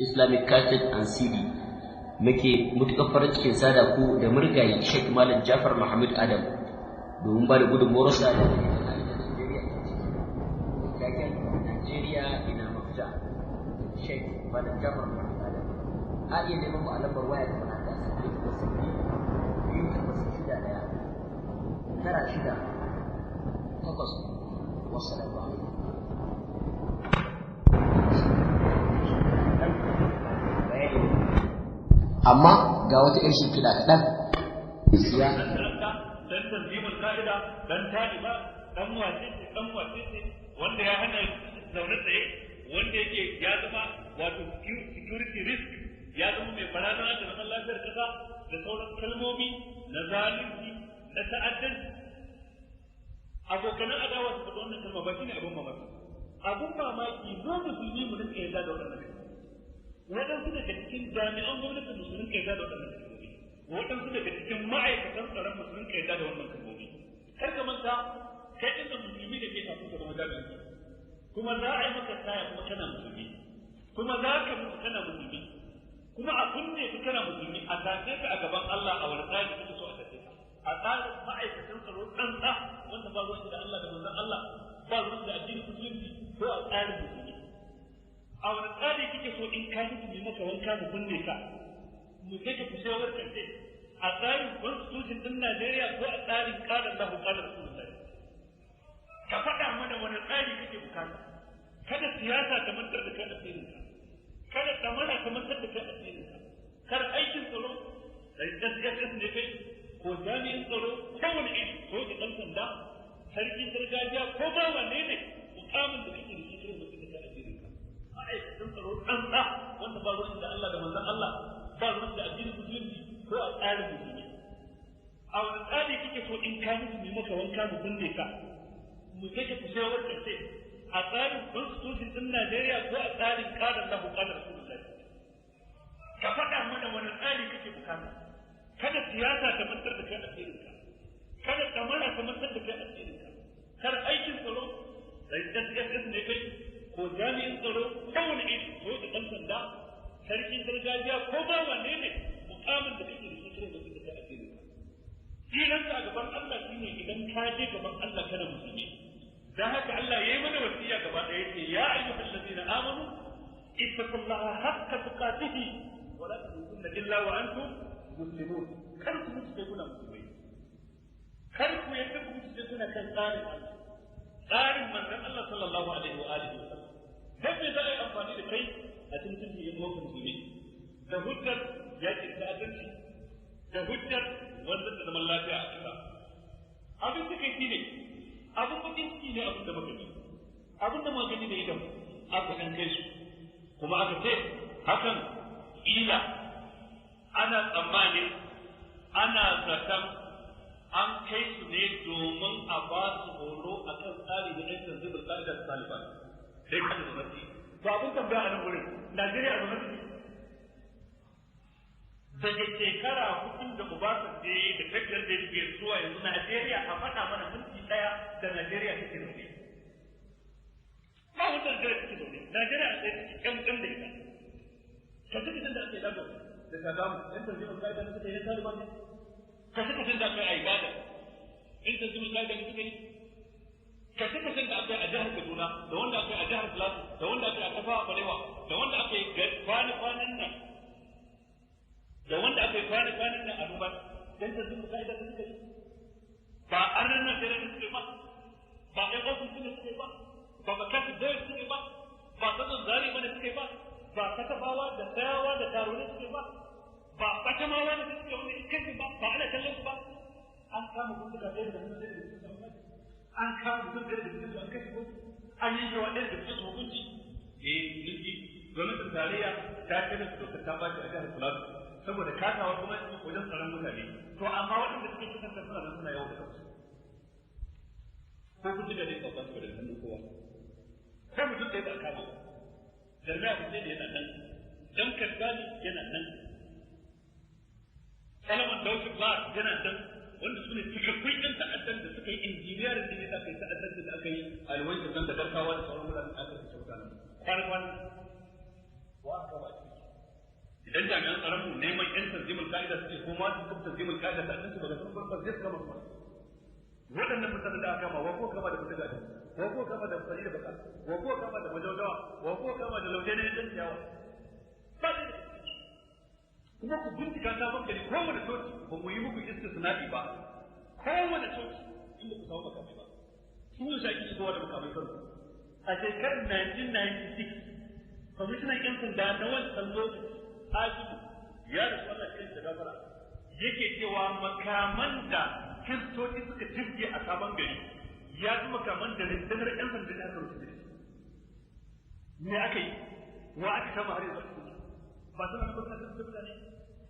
Islamic Cassette and CD muke mutukar farin cikin sada ku da murgayi Sheikh Malam Jafar Muhammad Adam domin ba da gudunmuwarsa da Najeriya ina mafita. Sheikh Malam Jafar Muhammad Adam a iya neman mu a lambar waya da haka biyu takwas shida ɗaya tara shida takwas. Wassalamu alaikum. Amma ga wata ƴar shimfiɗa kaɗan siya dan tanzimul ka'ida dan taliba dan wacece wanda ya hana zaune tsaye wanda yake ya zama wato security risk ya zama mai barazana da zaman lafiyar kasa da sauran kalmomi na zalunci na ta'addanci abokanan adawa su faɗa wannan kalma ba shine abin mamaki zo musulmi mu rinka yarda da wannan waɗansu daga cikin jami'an gwamnatin musulun kai da waɗannan kalmomi waɗansu daga cikin ma'aikatan tsaron musulun kai da wannan kalmomi kar ka manta kai ɗin da musulmi da ke kafin ka zama jami'an tsaro kuma za a yi maka kaya kuma kana musulmi kuma za ka mutu kana musulmi kuma a kunne ka kana musulmi a tace ka a gaban Allah a wani tsari kake so a tace ka a tsarin ma'aikatan tsaro tsantsa wanda ba ruwan da Allah da manzon Allah ba ruwan da addinin musulunci ko a tsarin musulmi a wani tsari kike so in ka mutu mai maka wanka mu kunne ka mu sai ka fito war kace a tsarin constitution din Najeriya ko a tsarin kadan da hukumar Rasulullah ka faɗa mana wani tsari kake bukata kada siyasa ta mantar da kai asirin ka kada tsamana ta mantar da kai asirin ka kar aikin tsaro da SSS ne kai ko jami'in tsaro ko wani iri ko da ɗan sanda sarkin gargajiya ko ba wanne ne mukamin da kake da shi irin mutum da asirin ka ma'aikatan tsaro tsantsa wanda ba ruwan da Allah da manzon Allah ba ruwan da addinin musulunci ko a tsarin musulmi a wani tsari kike so in ka mutu mai maka wanka mu kunne ka mu sai ka fito war kace a tsarin constitution din Najeriya ko a tsarin kadan da hukumar Rasulullah ka faɗa mana wani tsari kake bukata kada siyasa ta mantar da kai asirin ka kada tsamana ta mantar da kai asirin ka kar aikin tsaro da SSS ne kai ko jami'in tsaro ko wani iri ko da ɗan sanda sarkin gargajiya ko ba wanne ne mukamin da kake da shi kare mutum da kake da shi nan a gaban Allah shine idan ka je gaban Allah kana musulmi dan haka Allah yayi mana wasiya gaba ɗaya yace ya ayyuhal ladina amanu ittaqullaha haqqa tuqatih wa la tamutunna illa wa antum muslimun kar ku mutu sai kuna musulmai kar ku yadda ku mutu sai kuna kan tsarin Allah tsarin manzon Allah sallallahu alaihi wa alihi wa sallam dan me za a yi amfani da kai a cikin yin mawkin musulmi da hujjar yaƙi da adalci da hujjar wanda da zaman lafiya a ƙasa abin da kai ne abin bakin ciki ne abin da muka yi abin da magani da idan aka san kai su kuma aka ce hakan ila ana tsammanin ana zaton an kai su ne domin a ba su horo a kan tsari da ɗan zanzibar ƙa'idar Taliban dai kan gwamnati to abin tambaya a nan wurin Najeriya a gwamnati daga shekara hudun da Obasanjo da tafiyar da yake zuwa yanzu Najeriya a faɗa mana minti ɗaya da Najeriya take zaune ba wanda Najeriya take zaune Najeriya a tsaye take ƙamƙam da ita ka cikin da ake dago da Kagamu ɗan zanzibar ƙa'idar da suka yi na Taliban ne ka cikin da aka yi a ibada in zanzibar ƙa'idar da suka yi kashe-kashen da aka yi a jihar Kaduna da wanda aka yi a jihar Plateau da wanda aka yi a Tafawa Balewa da wanda aka yi kwanan nan da wanda aka yi kwanan nan a Numan dan ta zuwa kaida da suka yi ba an nan da suke ba ba ɗan ofis ne suke ba ba makasir da suke ba ba sanin zari ba ne suke ba ba katabawa da tsayawa da taro ne suke ba ba fatamawa da suke wani iskanci ba ba ana kallon su ba an kama kuma da ɗaya da mutum da an kama mutum da mutum da kai ko an yi jawa ɗaya da mutum hukunci nufi gwamnatin tarayya ta kira su dokar ta bashi a jihar Plateau saboda kasawa kuma wajen tsaron mutane to amma waɗanda suke cikin kan suna nan suna yawo da kansu ko kuci da dai babban su da hannun kowa ko mutum ɗaya ba kama jami'a kuce da yana nan damkar gani yana nan Salaman Dauki Clark yana nan wanda su ne cikakkun ɗan ta'addan da suka yi injiniyarin da ne da aka yi ta'addan da aka yi alwai da zan da garkawa da sauran wuraren da aka fi kyauta nan kwana-kwana wa aka ba idan jami'an tsaron mu neman yan tanzimul ka'ida suke ko ma su tanzimul ka'ida ta annabi daga sun farko zai kama su waɗannan mutanen da aka kama wa ko kama da mutaga wa ko kama da fari da baka wa ko kama da majaudawa wa ko kama da lauje ne dan ciyawa ba kuma ku bincika ta banka ne kowane coci ba mu yi muku istisna'i ba kowane coci inda ku samu makamai ba su ne shaki shigowa da makamai kansu a shekarar 1996 kwamishinan yan sanda na wancan lokaci Haji ya da wannan irin da gafara yake cewa makaman da kiristoci suka jirge a sabon gari ya fi makaman da rundunar yan sanda da aka rufe me aka yi wa aka kama har yanzu ba su nan ba su mutane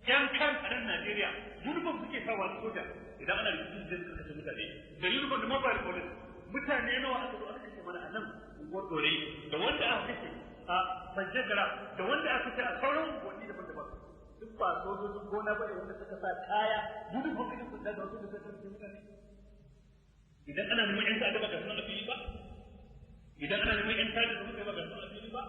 yan kan a nan Najeriya uniform suke sawa na soja idan ana rikicin da suka kashe mutane da uniform da mobile police mutane nawa aka zo aka kashe mana a nan unguwar Dore da wanda aka kashe a Banjagara da wanda aka kashe a sauran unguwanni daban-daban duk ba sojojin gona ba da wanda suka sa kaya uniform ɗin sun da wasu da suka kashe mutane idan ana neman yan ta'adda ba ga sunan fili ba idan ana neman yan ta'adda ba ga sunan fili ba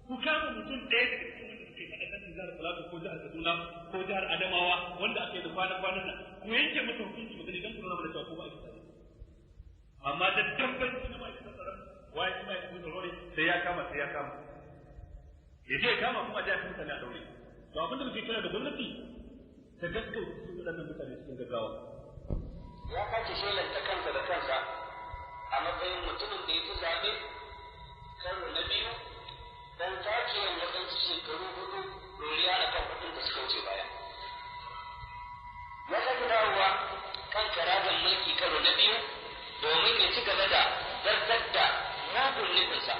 ku kama mutum ɗaya daga cikin wanda suke faɗa kan jihar Plateau ko jihar Kaduna ko jihar Adamawa wanda aka yi da kwanan nan ku yanke masa hukunci magana idan ku nuna mana cewa ko ba a yi amma da tabbaci na ma'aikatan tsaron waye kuma ya kuma tsaro ne sai ya kama ya je ya kama kuma a jiya mutane a daure to abinda muke kira da gwamnati ta gaskauta su waɗannan mutane cikin gaggawa ya kace shelanta kansa da kansa a matsayin mutumin da ya fi zaɓe karo na biyu dan takiyan waɗansu shekaru hudu doriya a kan hudun da suka wuce baya ya sake dawowa kan karagan mulki karo na biyu domin ya ci gaba da zartar da mugun nufinsa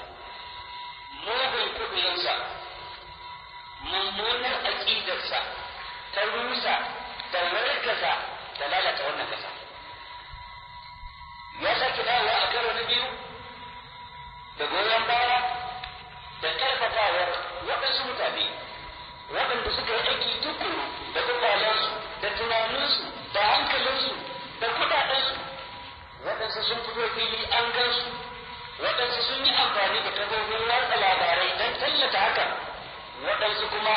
mugun kudurinsa mummunar aƙidarsa ta rusa da wargaza da lalata wannan ƙasa ya sake dawowa a karo na biyu da goyon baya da ƙarfafawa waɗansu mutane waɗanda suka yi aiki tukuru da kwakwalensu da tunaninsu da hankalinsu da kuɗaɗensu waɗansu sun fito fili an gansu waɗansu sun yi amfani da kafofin watsa labarai don tallata hakan waɗansu kuma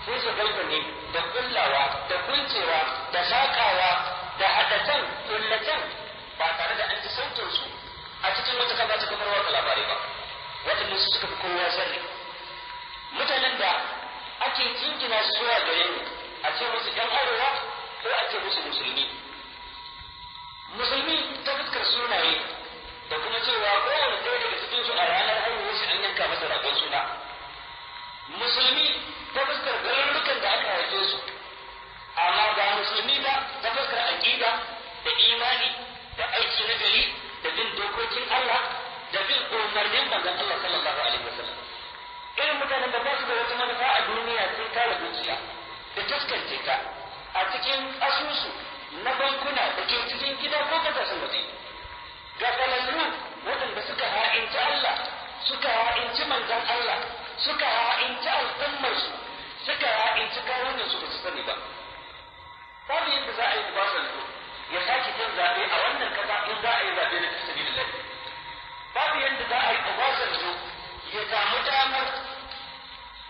sai su galbane da kullawa da kuncewa da saƙawa da haɗatan kullatan ba tare da an ji sautinsu a cikin wata kafa ta kafar watsa labarai ba waɗanda su suka fi kowa sharri mutanen da ake jingina su zuwa gare mu a ce musu ɗan arewa ko a ce musu musulmi ta fuskar sunaye da kuma cewa kowane ɗaya daga cikin su a ranar haihuwar shi an yanka masa ragon suna musulmi ta fuskar garurukan da aka haife su amma ba musulmi ba ta fuskar aƙida da imani da aiki na gari da bin dokokin Allah da bin umarnin manzon Allah sallallahu alaihi wasallam irin mutanen da ba su da wata manufa a duniya sai kare dukiya da taskance ta a cikin asusu na bankuna da ke cikin gida ko kasashen waje ga falallu waɗanda suka ha'inci Allah suka ha'inci manzon Allah suka ha'inci al'ummarsu suka ha'inci kawunansu ba su sani ba babu yadda za a yi ba su ya sake yin zaɓe a wannan kasa in za a yi zaɓe na sabilillah babu yadda za a yi Obasanjo ya samu damar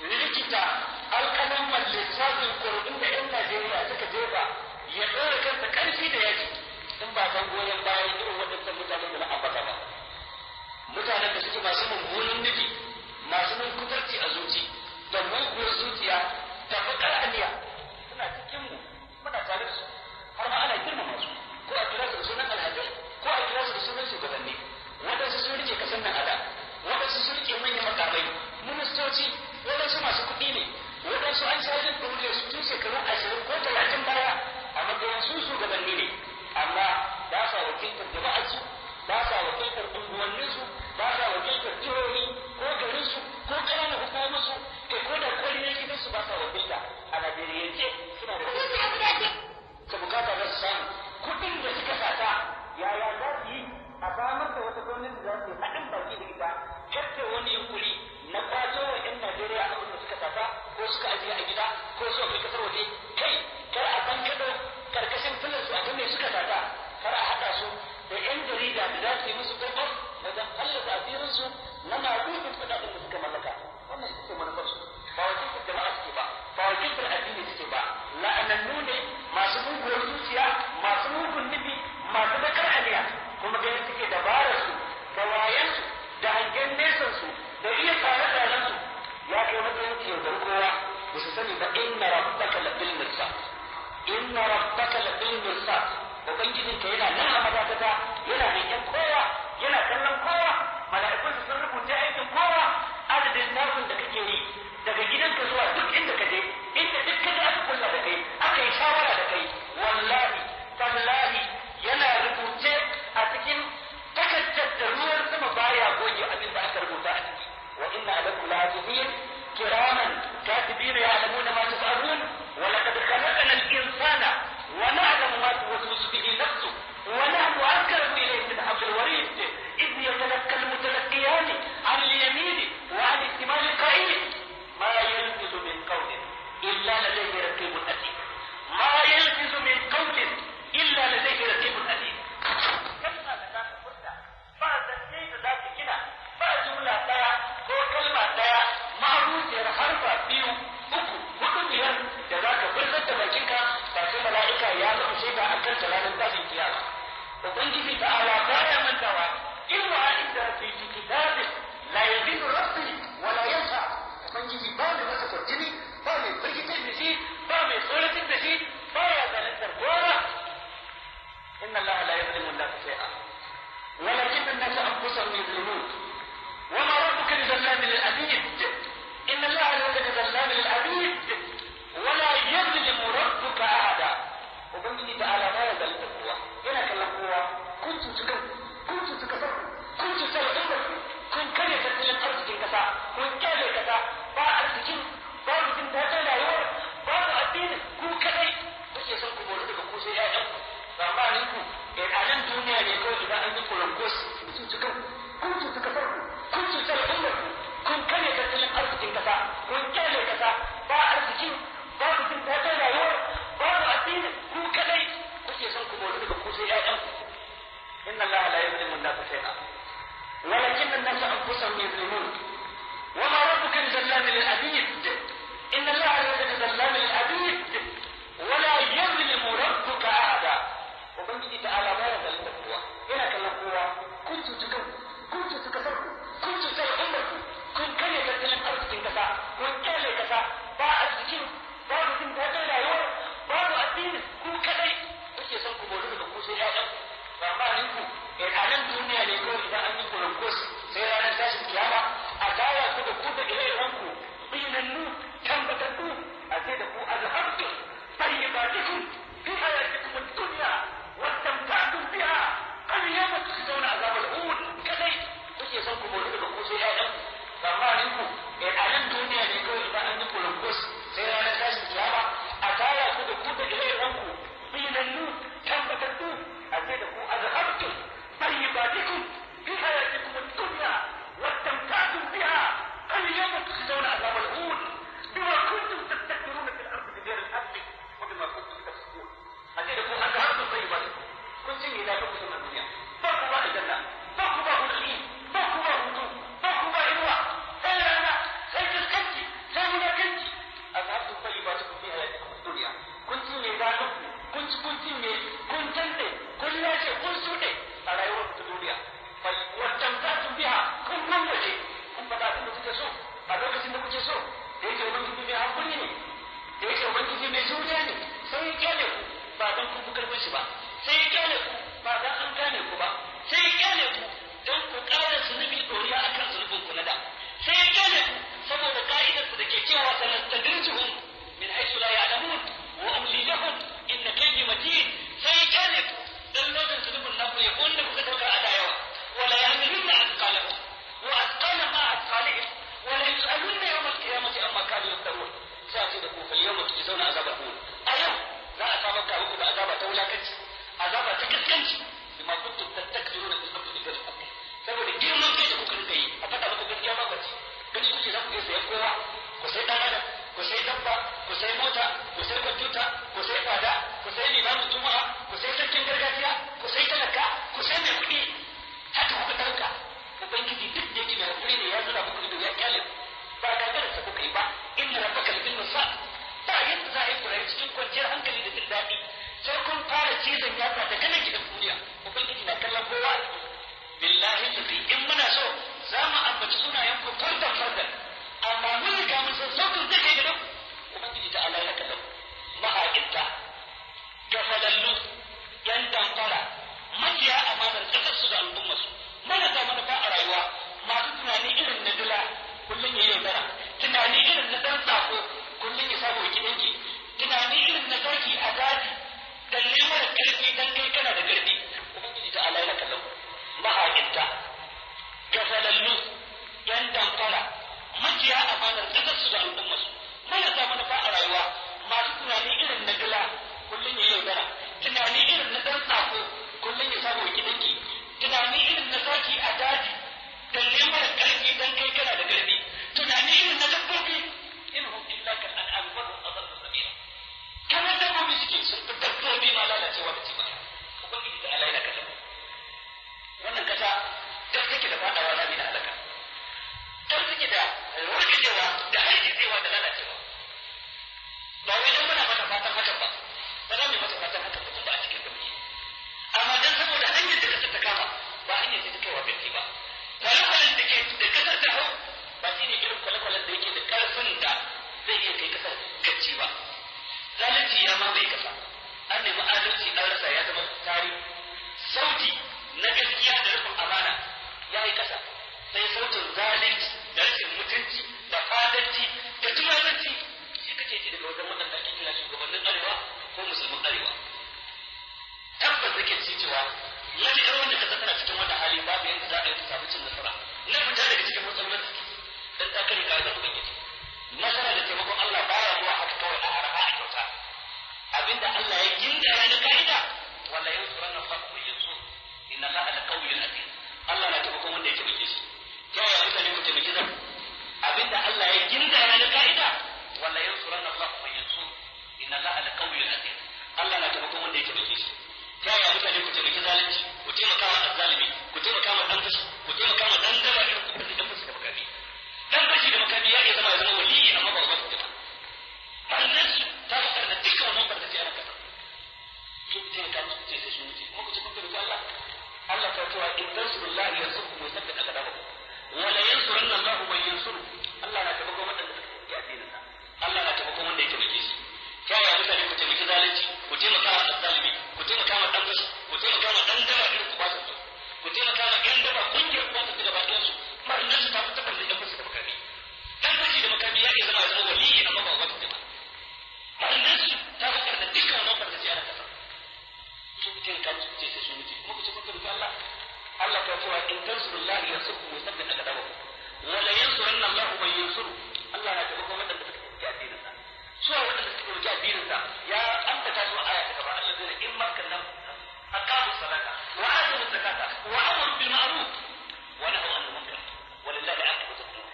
likita alƙalan lissafin ƙuri'un da 'yan Najeriya suka jefa ya ɗora kansa ƙarfi da yaji in ba san goyon bayan irin waɗannan mutanen da na ambata ba mutanen da suke masu mummunan nufi masu munkutarci a zuci da muguwar zuciya da baƙar aniya suna cikin mu muna tare da su har ma ana girmama su ko a kira su da sunan alhazai ko a kira su da sunan shugabanni waɗansu sun rike kasan nan ada waɗansu sun rike manyan makamai ministoci waɗansu masu kuɗi ne waɗansu an cajin ɗaure su tun shekaru 20 ko 30 baya a matsayin su shugabanni ne amma ba sa wakiltar jama'arsu ba sa wakiltar unguwanninsu ba sa wakiltar jihohi ko garinsu ko ƙananan hukumarsu kai ko da ƙwariyar gidansu ba sa wakilta a Najeriyance suna da ta bukata za su samu kuɗin da suka sata yaya za su yi a samar da wata gwamnati za su haɗin baki da ita kacce wani yunkuri na kwato wa 'yan Najeriya abin da suka sata ko suka ajiye a gida ko suka kai kasar waje kai kar a san kaɗo karkashin filar su abin da suka sata kar a haɗa su da 'yan jarida da za su yi musu ƙwaƙwar wajen fallasa asirinsu na maɗuɗin kuɗaɗen da suka mallaka wannan ita ce manufarsu ba wakiltar jama'a suke ba wakiltar inna rabbaka labil mirsad ubangijinka yana nan a madakata yana hangen kowa yana kallon kowa mala'ikun sun rubuta aikin kowa adadin nafin da kake yi daga gidanka zuwa duk inda ka je inda duk ka je aka kulla da kai aka yi shawara da kai wallahi tallahi yana rubuce a cikin takaddar da ruwan sama baya goge abin da aka rubuta a ciki wa inna alakum lahafizin kiraman katibin ya'lamuna ma taf'alun wa laqad khalaqna al-insana wa na'lamu ma tuwaswisu bihi nafsuhu wa nahnu aqrabu ilayhi min hablil warid idh yatalaqqa al-mutalaqqiyan 'an al-yamin wa 'an al-shimal qa'id ma yalfizu min qawlin illa ladayhi raqibun atid ma yalfizu min qawlin illa ladayhi raqibun atid kalma da za ka furta ba zance da za ka gina ba jumla daya ko kalma daya ma'rufiyar harfa biyu uku hudu biyar da za ka furtar da bakinka ba sai mala'ika ya zama shaida akan talatin tashin kiyama ubangiji ta'ala baya mantawa ilma inda fi kitabin la yadillu rabbi wa la yansa ubangiji ba mai masa kwarjini ba mai firgitar da shi ba mai tsoratar da shi ba ya zalantar kowa إن الله لا يظلم الناس شيئا ولكن الناس أنفسهم يظلمون وما ربك بظلام للعبيد إن الله ليس بظلام للعبيد ولا يظلم ربك أحدا وبنجي تعالى ما يزال القوة هنا كالقوة كنت تكفر كنت سلعبك كنت كرية تسلم أرضك كسا كنت كالي كسا با أرضك با أرضك تهجل أيوار با أدين كن كلي وش يسنكم ولدك كوسي آيام zamanin ku a nan duniya ne kawai idan an yi kulankos sun cikin kun suka farko kun cutar umar kun kare tattalin arzikin kasa kun kyale kasa ba arzikin ba ku jin daɗin rayuwar ba ku addini ku kadai kuke son ku bauta daga ku sai ƴaƴan ku inna allaha la yuzlimu an-nasa shay'a walakin an-nasa anfusahum yuzlimun wa ma rabbuka bizallamin lil-'abid inna allaha laysa bizallamin lil-'abid wa la yuzlimu rabbuka ahada ubangiji ta ala baya zalunta kowa yana kallon kowa kun cuci kanku kun cuci kasar ku kun cuci al'ummar ku kun karya tattalin arzikin kasa kun kyale kasa ba arzikin ba ku jin daɗin rayuwar ba ku addini ku kadai kuke son ku bauta daga ku sai ƴaƴan ku zamanin ku a nan duniya ne kawai idan an yi kulankos sai ranar tashin kiyama a tara ku da ku da ire-iren ku tsinannu tambatattu a ce da ku azhabtu tayyibatikum fi hayatikum ad-dunya واستمتعتم بها اليوم تجزون عذاب الهون كذي kuke son ku bauta daga ku sai ƴaƴan zamanin ku a nan duniya ne kawai idan an yi kulankos sai ranar tashin kiyama a tara ku da ku da ire-iren ku tsinannu tambatattu a ce da ku azhabtum tayyibatikum fi hayatikum ad-dunya واستمتعتم بها اليوم تجزون عذاب الهون بما كنتم تستكبرون في الأرض بغير الحق وبما كنتم تفسقون أتي لكم أذهبتم طيباتكم kun cinye da kuka sun duniya ba ku ba aljanna ba ku ba hulɗi ba ku ba hutu ba ku ba inuwa sai rana sai kaskanci sai wulakanci a zaɓin kwalli ba su kun fi hayati kuma duniya kun cinye da kun cinye kun tante kun lashe kun suɗe a rayuwar ta duniya wancan za su biya kun gwamnati kun faɗa abin da kuke so a lokacin da kuke so da yake ubangiji mai hankuli ne da yake ubangiji mai juriya ne sai ya kyale ku ba don kun fi karfin shi ba sai ya kyale ku ba dan an gane ku ba sai ya kyale ku don ku ƙara zunubi ɗoriya a kan zunubin ku na da sai ya kyale ku saboda ka'idar ku da ke cewa sanastadrijuhum min haythu la ya'lamun wa amli lahum inna kaydi matin sai ya kyale ku dan lokacin zunubin naku ya wanda kuka dauka a da yawa wala yahmilunna athqalahum wa athqala ma athqalihim wala yus'alunna yawm al-qiyamati amma kanu yaftarun sai ce da ku fal yawma tujzauna azabahum a yau za a samar da muku da azaba ta wulakanci azaba ta kaskanci bima kuntum tattakbiruna fil ardi bighayri haqqi saboda girman kai da kuka rika yi a faɗa muku gaskiya ba bace gani kuke za ku iya sayan kowa ku sai dan adam ku sai dabba ku sai mota ku sai kwamfuta ku sai fada ku sai limamin juma'a ku sai sarkin gargajiya ku sai talaka ku sai mai kuɗi haka kuka ɗauka ubangiji duk da yake mai hakuri ne ya zura muku ido ya kyale ba gagarar sa kuka yi ba inna rabbaka labil mirsad ba yadda za a yi kurayi cikin kwanciyar hankali da jin daɗi sai kun fara cizon yatsa da ganin gidan duniya ubangiji na kallon kowa billahi tafi in muna so za mu ambaci sunayen ku fardan fardan amma mun riga mun san sautin zai kai gidan ubangiji ta Allah ya kallon mahaƙinta gafalallu yan damfara majiya amanar kasarsu da al'ummarsu marasa manufa a rayuwa masu tunani irin na dila kullum ya yaudara tunani irin na dan tsako kullum ya samu gidanki tunani irin na sarki a daji dan neman karfi dan kai kana da karfi ubangiji ta Allah yana kallon mahaƙinta gafalallu yan damfara majiya amanar kasarsu da al'ummarsu marasa manufa a rayuwa masu tunani irin na dila kullum ya yaudara tunani irin na dan tsako kullum ya samu gidanki tunani irin na sarki a daji dan neman karfi dan kai kana da karfi tunani irin na dabbobi inhum illa kal an'am wa hum adallu sabila kamar dabbobi suke sun fi dabbobi ma lalacewa da cibaya ubangiji da Allah ya kasa wannan kasa da take da fadawa rami na halaka dan take da warkewa da hargitsewa da lalacewa ba wai dan muna mata fatan haka ba ba za mu yi mata fatan haka ba ba a cikin gaba amma dan saboda hanyar da kasar ta kama ba hanyar da ta kai wa gaci ba kwale-kwalen da ke da kasar ta hau ba shi ne irin kwale-kwalen da yake da karfin da zai iya kai kasar gaci ba zalunci ya mamaye kasa an nemi adalci an rasa ya zama tari sauti na gaskiya da rufin amana ya yi kasa sai sautin zalunci da rashin mutunci da fadanci da tumatanci shi kake ji daga wajen waɗanda ake kira shugabannin arewa ko musulmin arewa tabbas nake ci cewa matuƙar wanda ka tana cikin wannan hali babu yadda za a yi ta samu cin nasara na fita daga cikin matsalolin ciki dan ta kare ka'idar ubangiji nasara da taimakon Allah baya zuwa haka kawai a harha a kyauta abinda Allah ya gindaya na ka'ida wala yansuranna Allahu man yansur inna Allaha laqawiyyun aziz Allah na taimakon wanda ya taimake shi ta yaya mutane ku taimaki zan abinda Allah ya gindaya na ka'ida wala yansuranna Allahu man yansur inna Allaha laqawiyyun aziz Allah na taimakon wanda ya taimake shi ta yaya mutane ku taimaki zalunci ku taimaka wa azzalimi ku taimaka wa dan fashi ku taimaka wa dan daba irin ku dan fashi da makami dan fashi da makami ya zama waliyi amma ba wasu ba wannan ta fakar da dukkan wannan barka ce ana kasa su taimaka musu ce sai su wuce kuma ku ce kun taimaka Allah Allah ta cewa in tansurullahi yansurkum wa yusabbit aqdamakum wa la yansuranna Allahu man yansuru Allah na taimako wanda suka yi addinin sa Allah na taimako wanda ya taimake shi ta yaya mutane ku taimaki zalunci ku taimaka wa azzalimi ku taimaka wa dan fashi ku taimaka wa dan daba irin ku ba su ku taimaka wa yan daba kungiyar ku ba su gaba ɗayan su marnan su ta fi tabbata da fashi da makami dan fashi da makami ya zama waliyi amma ba wata ba marnan su ta fi karda dukkan wannan barkaci ana kasa su ku taimaka musu ce sai su wuce kuma ku ce kun taimaka Allah Allah ta cewa in tansurullahi yansurkum wa yusabbit aqdamakum wa la yansuranna Allahu man yansuru Allah na taimako wanda suka yi addinin sa su a waɗanda suka rubuta addininsa ya ambata su aya ta gaba Allah zai in makannan aqamu salata wa atu zakata wa amru bil ma'ruf wa nahaw anil munkar walillahi aqibatu umur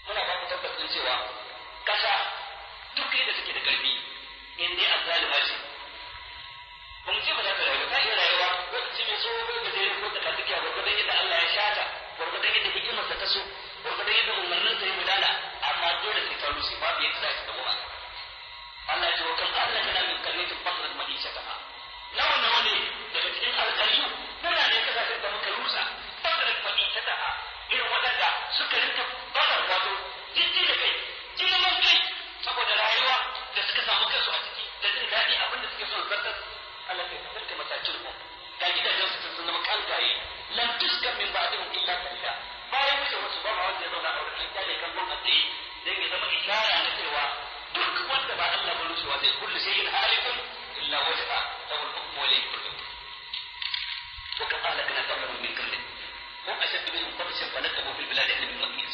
muna ba ku tabbacin cewa kasa duk da take da karfi in dai azzalima ce ba mu ce ba za ta rayu ta iya rayuwa lokaci mai tsawo ko gajere ko ta tafiya gwargwadon yadda Allah ya shata gwargwadon yadda hikimarsa ta so gwargwadon yadda umarninsa ya gudana amma dole sai ta rushe babu yadda za ta zama Allah ya ce wa kan Allah kana min karnatin fasrat ma'ishataha nawa ne daga cikin alƙaryu muna ne kasashen da muka rusa fasrat ma'ishataha irin waɗanda suka rinka bazar wato jijji da kai girman kai saboda rayuwa da suka samu kansu a ciki da jin daɗi abin da suke son zartar Allah ya kasance matakin ku ga gidajen su sun zama kangaye lam tuskar min ba'dihim illa qalila bayan wuce wasu ba wanda ya zauna a wurin kyale kan gwamnati dan ya zama ishara na cewa duk wanda ba Allah ba rushewa zai kullu shay'in halikun illa wajha lahu al-hukmu wa ilayhi turja'un wa kama halakna qablahu min qarnin hum ashaddu minhum batshan fa nakabu fil biladi ahli min mahis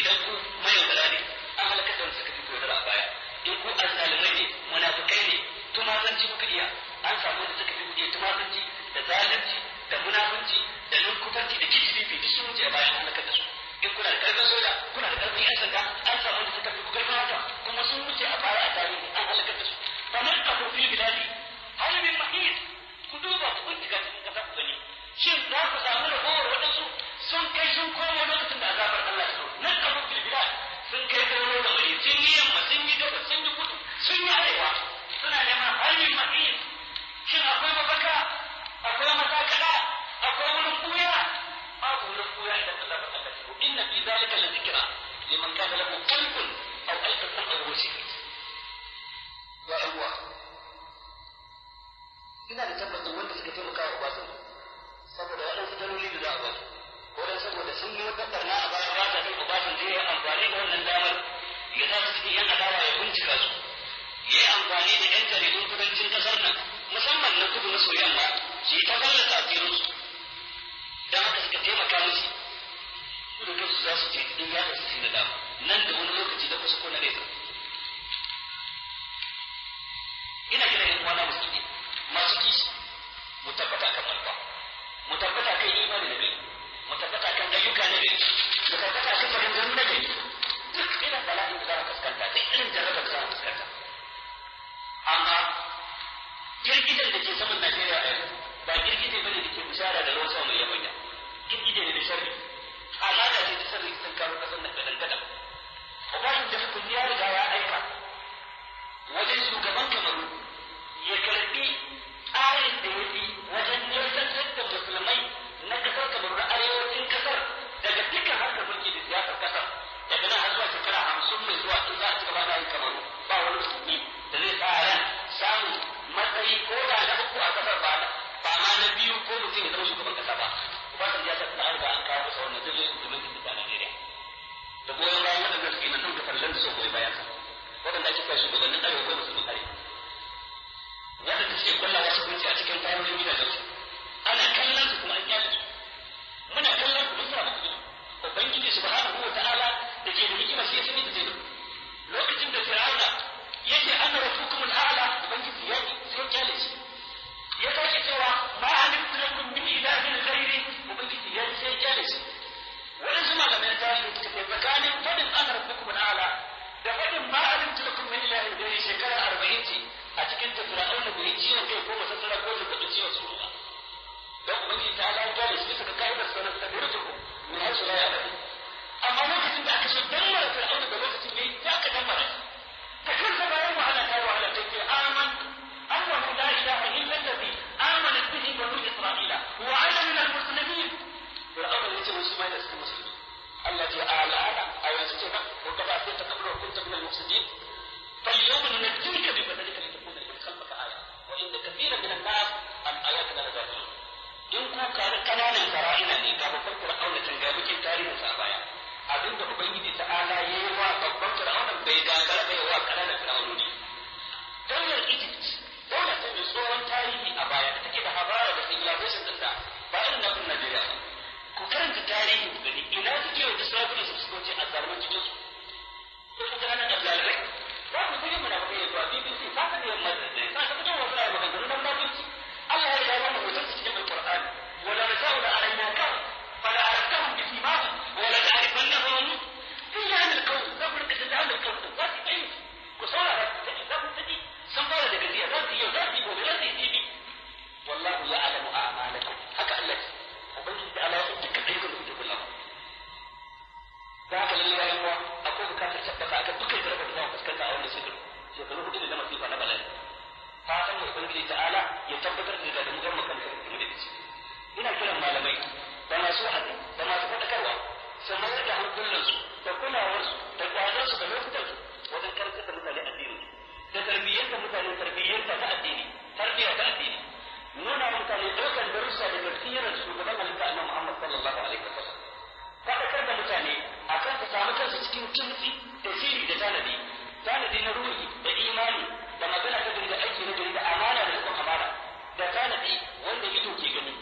idan ku mai baladi an halaka da suka fito da baya in ku azzalimai ne munafikai ne tumazanci kuka iya an samu da suka fi tumazanci da zalunci da munafunci da lunkufanci da kijibi duk sun wuce a bayan halakar da su in kuna da karfin soja kuna da karfin yan sanda an samu da suka fi karfin haka kuma sun wuce a baya a tarihi an halakar da su kamar a kofin biladi halibin mahis ku duba ku bincika cikin kasa ku gani shin za ku samu ragowar waɗansu sun kai sun komo lokacin da azabar Allah ya zo nan a kofin biladi sun kai gano da wani sun yi yamma sun yi gabas sun yi kudu sun yi arewa suna neman halibin mahis shin akwai mafaka akwai matakala akwai wurin kuya babu wurin kuya idan Allah ba Allah shigo inna fi zalika la zikra liman kana lahu qalbun aw alqa sam'a wa shahid ya Allah ina da tabbacin wanda suka taimaka wa Obasanjo saboda waɗansu daloli da za a ba su ko dan saboda sun yi wata barna a baya ba ta kai Obasanjo ya amfani da wannan damar ya sa su cikin yan adawa ya bincika su ya yi amfani da yan jaridun kudancin kasar nan musamman na kudu maso yamma su yi ta fallasa asirinsu don haka suka taimaka musu su da kansu za su ce in ya su sun da dama nan da wani lokaci da kusa ko na nesa ina kira yan uwana musulmi masu kishi mu tabbata kan manufa mu tabbata kan imani na gari mu tabbata kan ayyuka na gari mu tabbata kan maganganu na gari duk irin bala'in da za a fuskanta duk irin jarrabar da za a fuskanta amma girgijen da ke saman Najeriya a yanzu ba girgije bane da ke bishara da ruwan sama mai yabanya girgije ne da sharri al'ada ce ta sharri sun kawo kasar nan gadan gadan Obasanjo da hukun ya riga ya aika wajen shugaban Kamaru ya karbi tsarin da ya fi wajen nisantar da musulmai na kasar Kamaru na arewacin kasar daga dukkan harkar mulki da siyasar kasar daga nan har zuwa shekara 50 mai zuwa in za a ci gaba da yin Kamaru ba wani musulmi da zai sa ran samun matsayi ko da na uku a kasar ba ma na biyu ko mutum ya zama shugaban kasa ba Obasanjo ya sa an riga an kawo masa wannan zai yi shugaban kasa a Najeriya da goyon bayan waɗanda suke nan da farlan da so goyi bayan sa waɗanda ake kai shugabannin arewa ko musulmin arewa waɗanda suke kullawa su kunci a cikin fayoyin gidajen su ana kallon su kuma an kyale su muna kallon su mun sa muku ubangiji subhanahu wa ta'ala da ke da hikima shi ya sani da zai lokacin da Fir'auna yake anna rabbukum al-a'la ubangiji ya sai kyale shi ya sake cewa ma alimtu lakum min ilahin ghairi ubangiji ya sai kyale shi wadansu malamai na tarihi suka ce tsakanin fadin anna rabbukum al-a'la da fadin ma alimtu lakum min ilahin ghairi shekara 40 ce a cikin Fir'auna bai ciwon kai ko masassara ko da ciwon suna don ubangiji ta ala kyale shi suka kai da sanar da rujuku min hasu la ya'lamu amma lokacin da aka so dammara Fir'auna da lokacin da ya ka dammara فكيف بيوم على وعلى تلك آمن أنه لا إله إلا الذي آمنت به بنو إسرائيل وعلى من المسلمين والأمر التي مسلمين لست مسلمين التي الآن أو يستطيع وقد أثبت قبل وكنت من المفسدين فاليوم ننجيك ببدنك لتكون لمن خلفك آية وإن كثيرا من الناس عن آياتنا لغافلون in ku kananan fara'ina ne ga babban fir'auna can ga muke tarihin sa baya abinda ubangiji ta'ala yayi wa babban fir'auna bai gagara bai wa kananan fir'aunoni daular Egypt daula ce mai tsohon tarihi a baya da take da habara da civilization din da ba irin na kun Najeriya ba ku karanta tarihi ku gani ina suke wata sabuwar su suke a zaman cikin su ko ku ga nan Abdullahi ba ku gani muna ba yayi to BBC ba ta da yamma da sai ka fito wa fara magana nan ba Allah ya riga mana hoton cikin Al-Qur'an wala nasau da alaynaka fala artahum bi simahum wala ta'rifannahum fi jahl al-qawl zabur ka jahl al-qawl wa fi ku saurara da ku sani sun fara daga jiya za su yi za su yi gobe za su yi jibi wallahu ya'lamu a'malakum haka Allah ce ubangiji da Allah ya duka ayyukan da kuke kullum da haka lalle yayin wa akwai bukatar tabbata akan dukkan jarabar da za mu fuskanta a wannan shekaru hudu da na masifa na bala'i fatan mai ubangiji ta'ala ya tabbatar da mu gama kan kuma da shi ina kiran malamai da masu wa'azi da masu fadakarwa su mayar da hankulansu da kulawarsu da kwazonsu da lokutansu wajen karantar da mutane addini da tarbiyyar mutane tarbiyyar ta addini tarbiyya ta addini nuna mutane ɗaukar darussa da tafsirar shugaban halitta annabi Muhammad sallallahu alaihi wasallam fadakar da mutane akan su samu kansu cikin kimtsi da shiri da tanadi na ruhi da imani da magana ta da aiki na gari da amana da rikon amana da tanadi wanda ido ke gani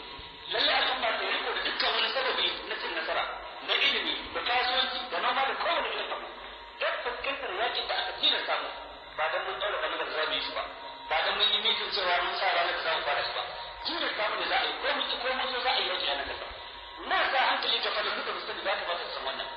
lalle al'umma ta riko da dukkan wani sababi na cin nasara na ilimi da kasuwanci da noma da kowane irin abu don fuskantar yakin da aka tilasta mu ba don mun ɗaura kalmar da za mu yi su ba ba don mun yi mitin cewa mun sa ranar da za mu fara su ba tilasta mu da za a yi ko mun ko mun so za a yi yaki a nan kasa na sa hankali ga fadin duka musulmi za ta ba ta san wannan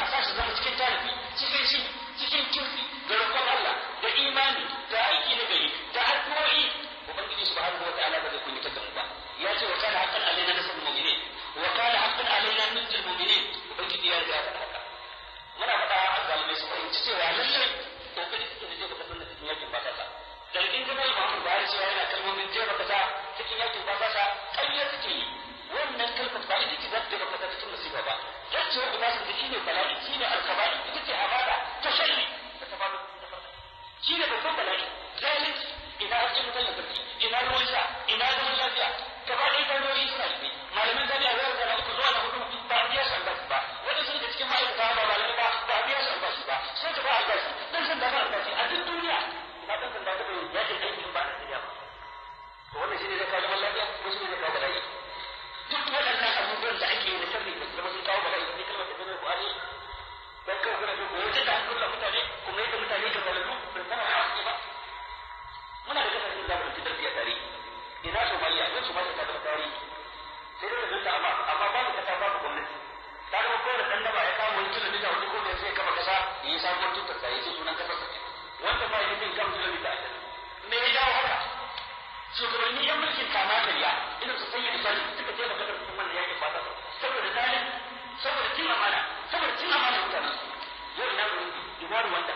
a sa shi zama cikin tarihi cikin shi cikin kirki da roƙon Allah da imani da aiki na gari da addu'o'i ubangiji subhanahu wataala ba zai kunyata da mu ba ya ce wa kana haqqan alaina nasrul mu'minin wa kana haqqan alaina nunjil mu'minin ubangiji ya riga faɗa haka muna faɗa a zalimai su fahimci cewa lallai kokari suke da jefa kasar da cikin yakin basasa zargin jama'a Muhammad Buhari cewa yana kalmomin jefa kasa cikin yakin basasa ƙarya suke yi wannan kalmar ba ita ce za ta jefa kasa cikin musiba ba yacewa da basu da shi ne bala'i shi ne alkaba'i ita ce hamada ta sharri da ta faru shi ne babban bala'i zalunci ina ake mutan lantarki ina ruwan sha, ina zaman lafiya, gaba ɗaya hanyoyi suna rufe. Malaman jami'a ya riga na uku zuwa na hudu ba a biya su albashi ba, waɗansu daga cikin ma'aikata ba malamai ba a biya su albashi ba, sai ka ba albashi, dan sanda ba albashi a duk duniya. Ina ɗan sanda ta bai yakin aikin ba a Najeriya ba. To wannan shi ne zai kawo zaman lafiya ko shi ne zai kawo bala'i. Duk waɗannan abubuwan da ake yi da sharri da zama sun kawo bala'i da kalmar da zama Buhari dan kawai kuna so ko wajen da hankulan mutane kuma yadda mutane ka zalalu ban san a haske ba. Muna da kasashen da zamu ci tarbiyya tare. Ina Somaliya, ina Somaliya ta zama tarihi. Sai dai da zanta amma babu kasa babu gwamnati. Ta zama kowane ɗan daba ya kama wani kilomita wani ko da sai kama kasa ya yi sabuwar tutar sa ya ce sunan kasar sa. Wanda ba ya yi kan kilomita a me ya jawo haka? Shugabanni yan mulkin kama karya irin su sanya da sani suka je da kasar cikin wannan yakin ba ta saboda zalunci, saboda cin amana mutanen su. Yau ina Burundi, ina Rwanda,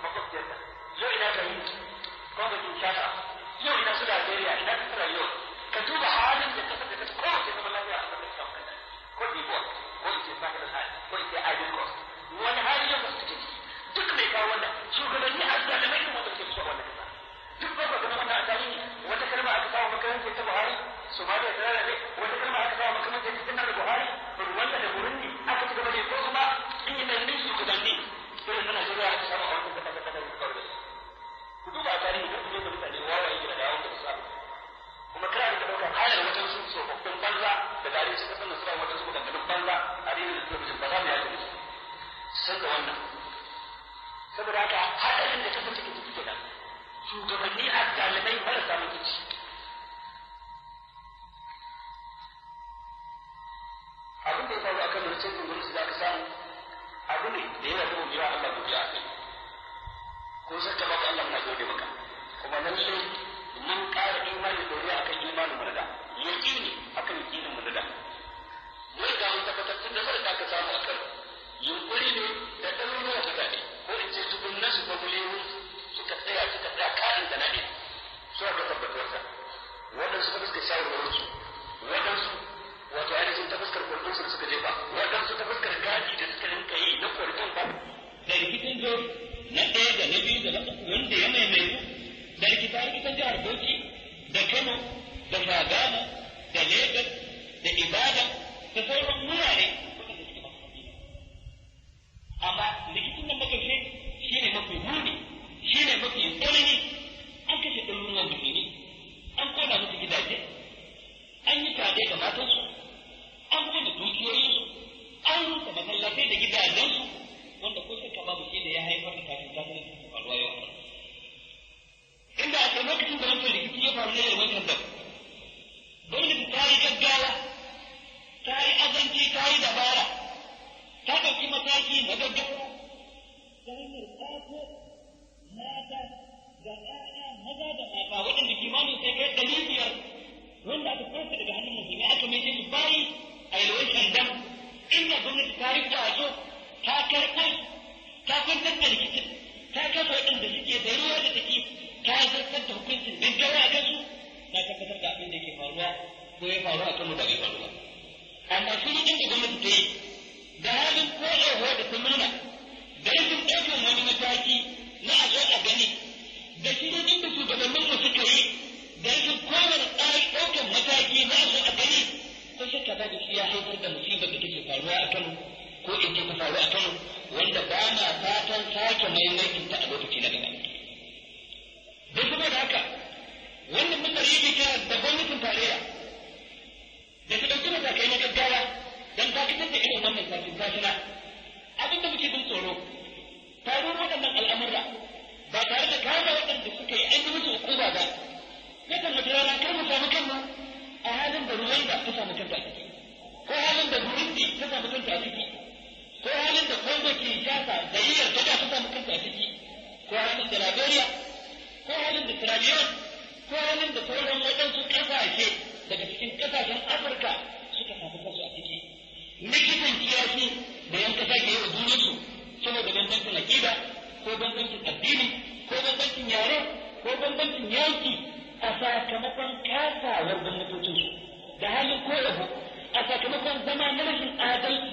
makwabciyarta. Yau ina Tahiti, gwamnatin Shata. Yau ina su Najeriya, ina su Sierra Leone. Ka duba halin da kasar da ta kowace zaman lafiya a kasar Sham kanta. Ko Djibouti, ko in ce Sahel Sahel, ko in ce Ivory Coast. Wani hali ya fasu take ciki. Duk mai kawo wannan shugabanni a zalimai irin wanda ke fito a wannan kasa. Duk ba ka gana wannan a tarihi wata kalma aka kawo makarantar ta Buhari, Somalia ta rarrabe, wata kalma aka kawo makarantar ta Janar Buhari, Rwanda da Burundi aka ci gaba da ko kuma in yi nannin shugabanni irin na Najeriya aka samu a wannan kasa ta kasar da kawai. Ku duba a tarihi kan kuma mutane wawaye gida da yawon da su kuma kana da ɗaukar hayar wajen su tsofaffin banza da gari suka san nasara wajen su maganganun banza a rediyo da talabijin ba za mu yaji da su san da wannan. Saboda haka haɗarin da kasance ke ciki kenan shugabanni a zalimai marasa mutunci. Abin da ya faru a kan rikicin gwamnati da aka samu abu ne da yawa kuma biya Allah godiya a kai. Ko shakka ba Allah muna gode maka kuma lallai mun ƙara imani doriya akan imanin mu da yaqini akan yaqinin mu da mun ga mun tabbatar tun da sai da aka samu akan yunkuri ne da ɗaruruwan mutane ko in ce dubunnan su ko miliyoyi suka tsaya ƙarin da nade suka ga tabbatarsa waɗansu ta fuskar shawarwarin su waɗansu wato ainihin ta fuskar kurkun su suka jefa waɗansu ta fuskar gaji da suka rinka yi na kurkun ba da rikicin jos na ɗaya da na biyu da na uku wanda ya maimaitu da rikitan jihar Bauchi da Kano da Shagamu da Lagos da Ibadan da sauran wurare waɗanda suke masu kabila. Amma rikicin nan makashe shi ne mafi muni, shi ne mafi tsanani. An kashe ɗaruruwan musulmi, an kona musu gidaje, an yi fyaɗe ga matansu, an kona dukiyoyinsu, an rusa masallatai da gidajensu, wanda ko shakka babu shi da ya haifar da tashin tasirin faruwa yau. Inda a lokacin da wancan rikici ya faru na yin wancan da gwamnati ta yi gaggawa, ta yi azanci, ta yi dabara, ta ɗauki mataki na gaggawa ta hanyar ƙafo mata da ƴaƴa maza da mata waɗanda kimanin sai kai 500 wanda aka farka daga hannun musulmi aka mai su bayi a yalwar shandam inda gwamnati ta yi ƙwazo ta karɓo ta kwantar da rikicin ta kasa waɗanda suke da ruwa da take ta zartar da hukuncin gaggawa a kansu na tabbatar da abin da ke faruwa ko ya faru a kanmu da bai faru ba. Amma su ne inda gwamnati ta yi da halin ko oho da ta nuna da rashin ɗaukar wani mataki na a zo a gani da shirin da shugabanninmu suka yi da rashin kowane tsari ɗaukar mataki na a zo a gani ko shakka ba da shi ya haifar da musibar da take faruwa a Kano ko in ce ta faru a Kano wanda ba na fatan sake maimakin ta a lokaci na gaba. Da saboda haka wannan muka yi ta da gwamnatin tarayya da ta ɗauki matakai na gaggawa don dakatar da irin wannan tashin abin da muke bin tsoro faruwar waɗannan al'amurra ba tare da kama waɗanda suka yi an yi musu hukuma ba yakan wata rana kar mu samu kanmu a halin da Rwanda ta samu kanta a ciki ko halin da Burundi ta samu kanta a ciki ko halin da Congo Kinshasa da Yiyar ta samu kanta a ciki ko halin da Liberia ko halin da Sierra Leone ko halin da sauran waɗansu ƙasashe daga cikin ƙasashen Afirka suka samu kansu a ciki. Likitan kiyasi da yan ƙasa ke yi wa junansu saboda bambancin aƙida ko bambancin addini ko bambancin yare ko bambancin yanki a sakamakon kasawar gwamnatocinsu da halin korafi a sakamakon zama na rashin adalci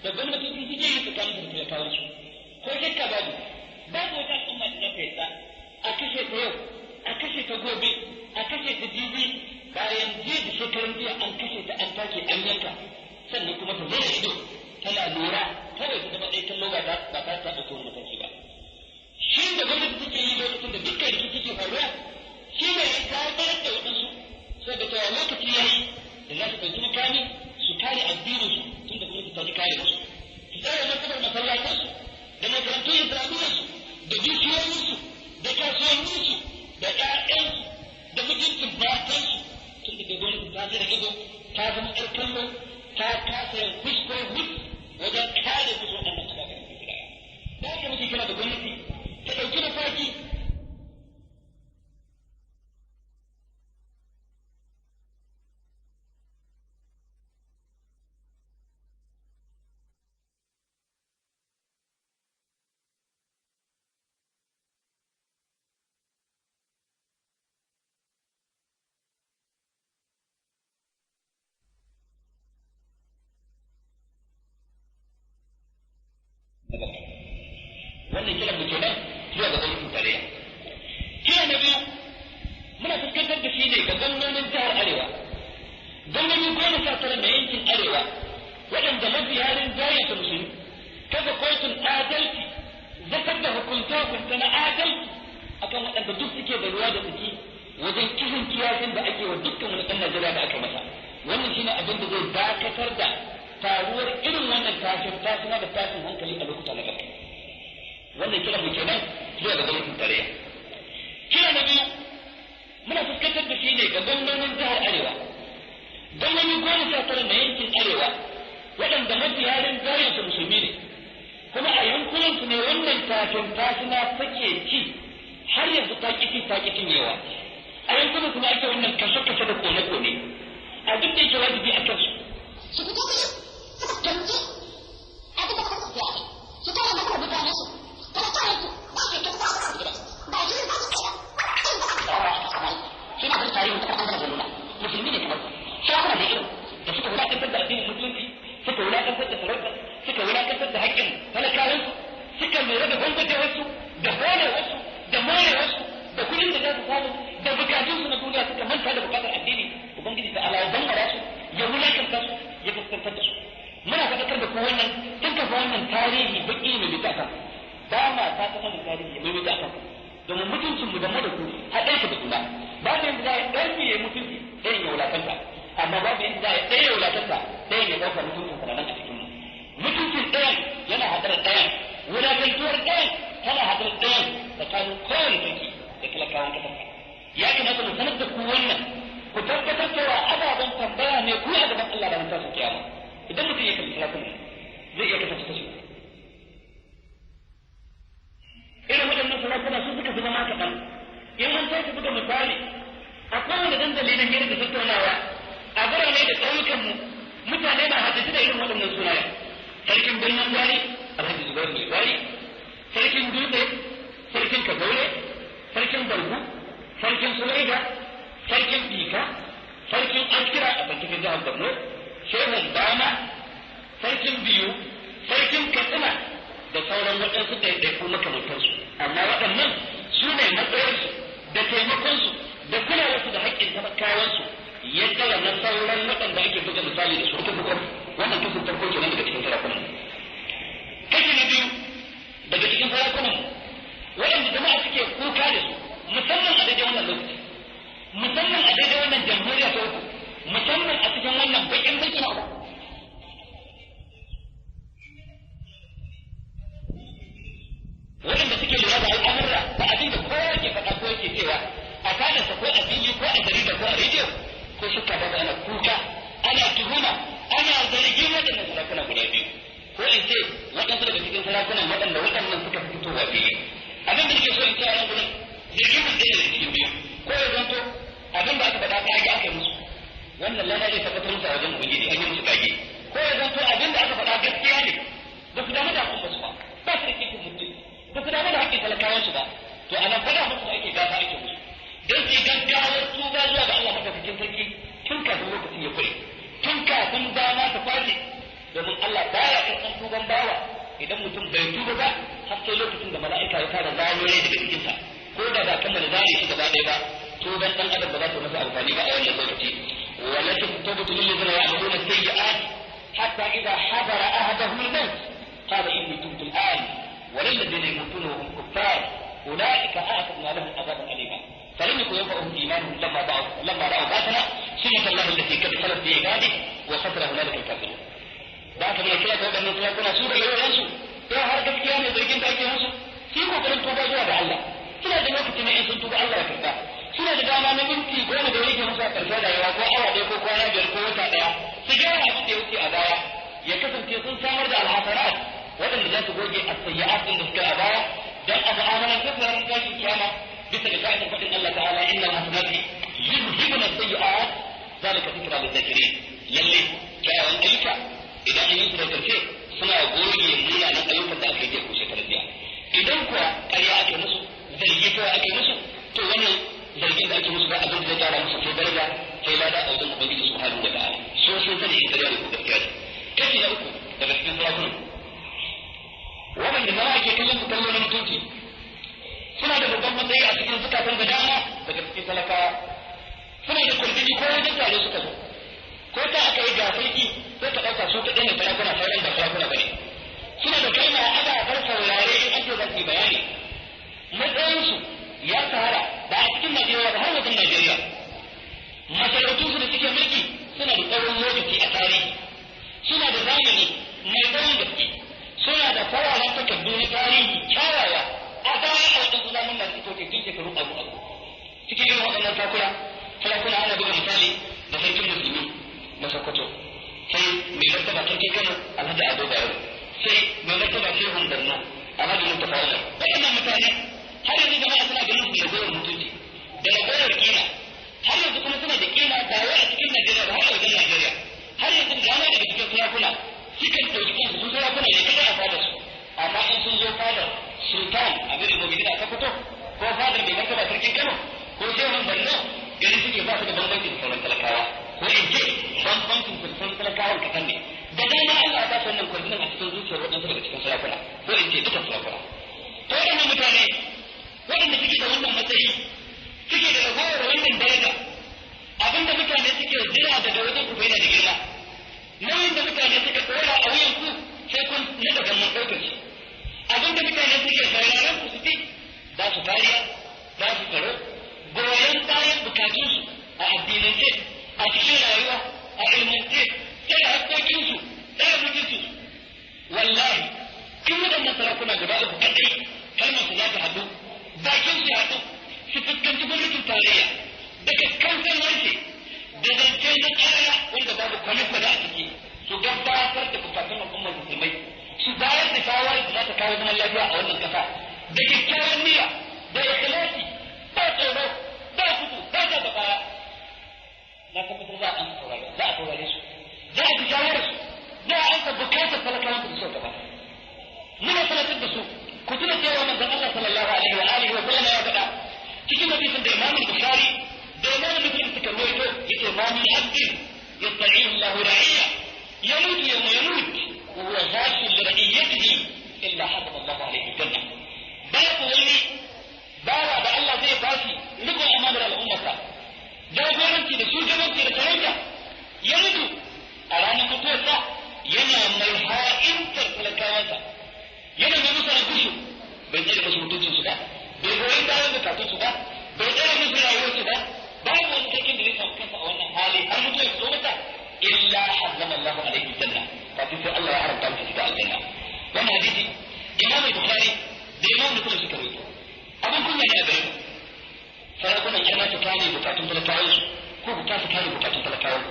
da gwamnatoci suke yi tsakanin da talakawansu. Ko shakka babu wata al'umma da ta yadda a kashe ta yau a kashe ta gobe a kashe ta jibi bayan jiya da shekarun jiya an kashe ta an take an yanka sannan kuma ta zai ido tana lura kawai ta zama ɗaya kallo ba ta ɗauki wani mataki ba. Shi da gwamnati take yi lokacin da dukkan rikici ke faruwa shi ne ya zaɓar da waɗansu sai da cewa lokaci ya yi da za su ɗauki makami su kare addininsu tun da gwamnati ta ji kare musu. Su tsare martabar masallatansu da makarantun islamiyyarsu da dukiyoyinsu da kasuwanninsu da ƴaƴansu da mutuncin matansu tun da gwamnati ta zira ido ta zama ƴar kallo ta kasa yin kuskure wajen kare musu waɗannan ababen da gida. Da haka muke kira da gwamnati ta ɗauki mataki wannan kiran mu kenan zuwa ga gwamnatin tarayya. Kira na biyu muna fuskantar da shi ne ga gwamnonin jihar Arewa, gwamnoni 19 na yankin Arewa waɗanda mafiyarin jayyata musulmi kafa kotun adalci zakar da hukunta na adalci akan waɗanda duk suke da ruwa da tsaki wajen kisan kiyasin da ake wa dukkan wani ɗan Najeriya da aka masa. Wannan shine abin da zai dakatar da faruwar irin wannan tashin da tashin hankali a lokuta na gaba. Wannan kiran mu kenan zuwa ga gwamnatin tarayya. Kira na biyu muna fuskantar da shi ne ga gwamnonin jihar Arewa, gwamnoni 19 na yankin Arewa waɗanda mafiyarin jayyata musulmi ne, kuma a yankunansu ne wannan tashin take ci har yanzu ta ƙi cinyewa. A yankunan kuma ake wannan kashe-kashe da kone-kone. A duk da yake wajibi a kansu su fito da su tanke a duk da kuma su fiye su tare da kuma mutane su tare tare su ba su kyau ba su gida ba su ba su kai ba shi na bin tarihin ta kasar da nuna musulmi ne kamar shafuna da irin da suka wulakantar da addinin musulunci suka wulakantar da sarauta suka wulakantar da haƙƙin talakawansu suka lura da gwamnatewarsu da horewarsu da morewarsu da kudin da za su samu da bukatunsu na duniya suka manta da bukatar addini ubangiji ta ala ya dangara su ya wulakanta su ya fuskantar da su. Muna faɗakar da ku wannan tun kafa wannan tarihi baƙi mai bita kan ba ma ta kama da tarihi mai bita kan domin mutuncinmu da mu da ku haɗe ka da juna. Babu yadda za a ɗauki ya mutunci ɗayan ya wulakanta, amma babu yadda za a ɗaya ya wulakanta ɗayan ya ɗauka mutuncin sanannen a cikin mu. Mutuncin ɗayan yana haɗar ɗayan, wulakantuwar ɗayan tana haɗar ɗayan tsakanin kowane sarki da talakawan ƙasar. Ya kamata mu sanar da ku wannan ku tabbatar cewa ababen tambaya ne ku a gaban Allah da mun tasu kiyama. Idan mutum ya kalli sarakuna zai iya kasance kashi. Irin waɗannan sarakuna su suka fi zama kaɗan. In an tashi buga misali a kowane dandali na hira da tattaunawa a birane da ƙauyukanmu mutane na haddace da irin waɗannan sunaye. Sarkin birnin Gwari, Alhaji Zubairu Mai Gwari, Sarkin Dutse, Sarkin Kazaure, Sarkin Bargu, Sarkin Sulaida, Sarkin Bika, Sarkin Askira a Bantakin Jihar Borno, Shehun Dama, Sarkin Biyu, Sarkin Katsina da sauran waɗansu ɗaiɗaiku makamantarsu. Amma waɗannan su ne matsayarsu da taimakonsu da kulawarsu da haƙƙin talakawansu yadda wannan sauran waɗanda ake buga misali da su ta buga wannan kasin farko kenan daga cikin sarakunan. Kashi na biyu daga cikin sarakunan waɗanda jama'a suke kuka da su musamman a daidai wannan lokaci, musamman a daidai wannan jamhuriya ta uku, musamman a cikin wannan baƙin mulkin abu. Waɗanda suke lura da al'amurra ba abin da kowa ke faɗa ko yake cewa a fadarsa ko a fili ko a jarida ko a rediyo ko suka ba ana kuka ana tuhuma ana zargin waɗannan sarakuna guda biyu ko in ce waɗansu daga cikin sarakunan waɗanda waɗannan suka fi fitowa fili. Abin da nake so in ce a nan gurin jirgin mun ɗaya daga cikin biyu ko ya zanto abin da aka faɗa kage aka yi musu wannan lana zai tabbatar musu a wajen ubangiji an yi musu kage ko ya zanto abin da aka faɗa gaskiya ne ba su damu da al'umma su ba ba su da kishin mutum ba su damu da haƙƙin talakawan su ba to ana faɗa musu da ake gafa ake musu don su yi gaggawar tuba zuwa ga Allah madaukakin sarki tun kafin lokacin ya kure tun kafin dama ta kwace domin Allah baya karɓan tuban bawa idan mutum bai tuba ba har sai lokacin da mala'ika ya fara zaro rai daga cikinsa ko da ba kammala zare shi gaba ɗaya ba tuban dan adam ba za ta masa amfani ba a wannan lokaci walakin tawbatu lil ladina ya'maluna sayyi'at hatta idha hadara ahaduhum al-maut qala inni tubtu al-an wa lil ladina yamutuna wa hum kuffar ulaika a'tadna lahum adhaban alima فلم يكن ينفعهم ايمانهم لما راوا باسنا سنه الله التي قد خلت في عباده وخسر هنالك الكافرون. ذاك من كده ده من كنا سوره يوسف to har gaskiya ne zargin da ake musu shi kokarin tuba zuwa ga Allah suna da lokacin ne in sun tuba Allah ya karba suna da dama na minti goma da yake musu a karshe da yawa ko awa ɗaya ko kwana biyar ko wata ɗaya su gyara abin da ya wuce a baya ya kasance sun samar da alhasarat waɗanda za su goge as-sayyi'at din da suka a baya dan a mu'amalan ta ranar tashin kiyama bisa ga ka'idar faɗin Allah ta'ala innal hasanati yuzhibuna as-sayyi'at zalika dhikra lidh-dhakirin lalle kyawun ayyuka idan an yi su da karshe suna goge munanan ayyukan da aka yi ko shekarar biya idan kuwa ƙarya ake musu zargi kawai ake musu to wannan zargin da ake musu ba abin da zai ƙara musu sai daraja sai lada a wajen ubangiji subhanahu wa ta'ala so sun sani in ƙarya ne ko gaskiya ne kashi na uku daga cikin sarakunan waɗanda zama ake kallon su kallo na mutunci suna da babban matsayi a cikin zukatan da dama daga cikin talakawa suna da kurjini ko wajen tare suka zo ko ta aka yi gasarki sai ka ɗauka su ta ɗaya sarakuna sauran da sarakuna ba ne suna da kalma ana bar saurare in ake za su bayani matsayinsu ya sahara ba a cikin Najeriya ba har wajen Najeriya masarautunsu da suke mulki suna da tsawon lokaci a tarihi suna da zamani mai tsawon gaske suna da fararen takardu na tarihi kyawawa a baya a waɗansu zamanin da suke tun shekaru abu cikin irin waɗannan sarakuna ana buga misali da sarkin musulmi na Sokoto sai mai martaba sarkin Kano Alhaji Ado Bayero sai mai martaba Shehun Borno Alhaji Mustafa Umar waɗannan mutane har yanzu jama'a suna ganin su da ragowar mutunci da ragowar kima har yanzu kuma suna da kima ba wai a cikin Najeriya ba har a wajen Najeriya har yanzu da dama daga cikin sarakuna sukan ɗauki kansu sun sarakuna ne kada a fada su amma in sun zo fadar sultan abin da gobe da Sokoto ko fadar mai martaba sarkin Kano ko Shehun Borno ganin suke ba su da bambanci da sauran talakawa ko in ce bambancin sauran talakawan kaɗan ne da dama Allah ta sannan kwarjinan a cikin zuciyar waɗansu daga cikin sarakuna ko in ce duka sarakuna to waɗannan mutane waɗanda suke da wannan matsayi suke da ragowar wannan daraja abinda mutane suke jira daga wajen ku yana da girma nauyin da mutane suka ɗora a wuyan ku sai kun na daga man ɗaukar shi abinda mutane suke sauraron ku su ci za su kariya za su tsaro goyon bayan bukatunsu a addinance a cikin rayuwa a ilmance sai da haƙƙoƙinsu sai da mutuncinsu wallahi in waɗannan sarakuna guda uku kaɗai kalmar su za ta haɗu bakin su haɗu su fuskanci gwamnatin tarayya da kakkansan harshe da zance na tsara wanda babu kwale-kwale a ciki su gabatar da bukatun al'ummar musulmai su bayar da shawarar da za ta kawo zaman lafiya a wannan ƙasa da kyakkyawan niyya da ikhlasi ba tsoro ba gudu ba ta da baya na tabbatar za a saurare su za a fi shawarar su za a ansa bukatar talakawan da su gaba muna sanatar da su ku tuna cewa manzon Allah sallallahu alaihi wa alihi wa sallam ya faɗa cikin hadisin da Imam Bukhari da Imam Muslim suka rawaito yace ma min abdin yasta'ihu Allah ra'iyya yamut yawma yamut wa huwa ghashun li ra'iyatihi illa hadama Allah alaihi janna babu wani bawa da Allah zai bashi rikon amanar al'ummarsa jagoranci da shugabanci da sarauta ya mutu a ranar mutuwarsa yana mai ha'intar talakawansa yana mai musu albushu bai tsere musu mutuncinsu ba bai goyi bayan bukatunsu ba bai tsere musu rayuwarsu ba babu wani kakin da zai samu kansa a wannan hali har mutuwa ya zo mata illa harrama Allah alaihi janna kafin sai Allah ya haramta masa shiga aljanna wannan hadisi Imam Bukhari da Imam Muslim suka rawaito abin kunya ne a gare mu sarakunan yana ta kare bukatun talakawansu ko ku kasa kare bukatun talakawan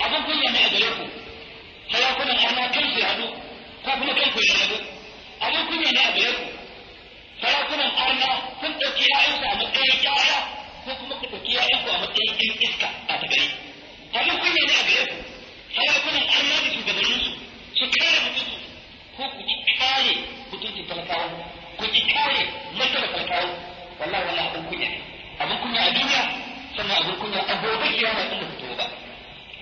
abin kunya ne a gare ku sarakunan ana kansu ya haɗu ko kuma kanku ya haɗu abin kunya ne a gare ku sarakunan arna sun ɗauki ‘ya'yansu a matsayin ‘ya'ya ko kuma ku ɗauki ‘ya'yanku a matsayin ‘yan iska a ta gari abin kunya ne a gare ku sarakunan arna da shugabanninsu su kare mutunci ko ku ki kare mutuncin talakawa ku ki kare martaba talakawa wallahi wannan abin kunya ne abin kunya a duniya sannan abin kunya a gobe kiyama din da fito ba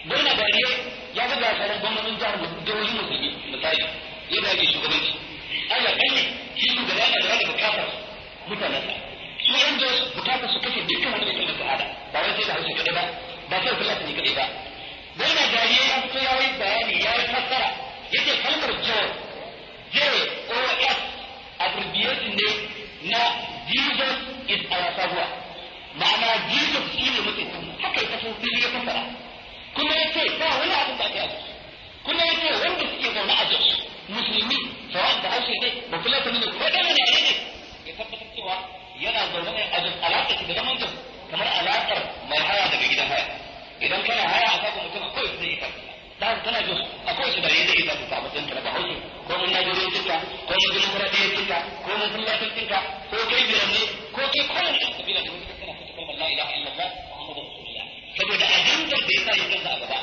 gwamna Bariye ya ga gasarar gwamnatin jihohin musulmi misali yadda ake shugabanci Allah kalli shi shugaba na da bukatar mutanensa su yan mutanen da bukatar su kashe dukkan wanda ke kalmar shahada ba wai sai da Hausa kadai ba ba sai Fulani ne kadai ba gwamna Dariye ya fito ya yi bayani ya yi fassara yace kalmar JOS abbreviation ne na Jesus is our Savior ma'ana Jesus shi ne mutum haka ya kaso fili ya fassara kuma yace ba wani abin da ake yi kuma yace wanda suke zaune a Jos musulmi sawan da Hausa ne ba Fulani ne ko da ne ya tabbatar cewa yana zaune ne a Jos alaƙa da zaman Jos kamar alaƙar mai haya daga gidan haya idan kana haya a saka mutum akwai zai yi karfi da haka kana Jos akwai shi da ya zai isa ta mutum ka ba Hausa ko mun Najeriya cinka ko mun Dimokuraɗiyya cinka ko mun Fulani cinka ko kai biran ne ko kai kowane ɗan kabila da mutum kana fita kalmar la ilaha illallah Muhammadu Rasulullah saboda ajandar da ya sa yi kansa a gaba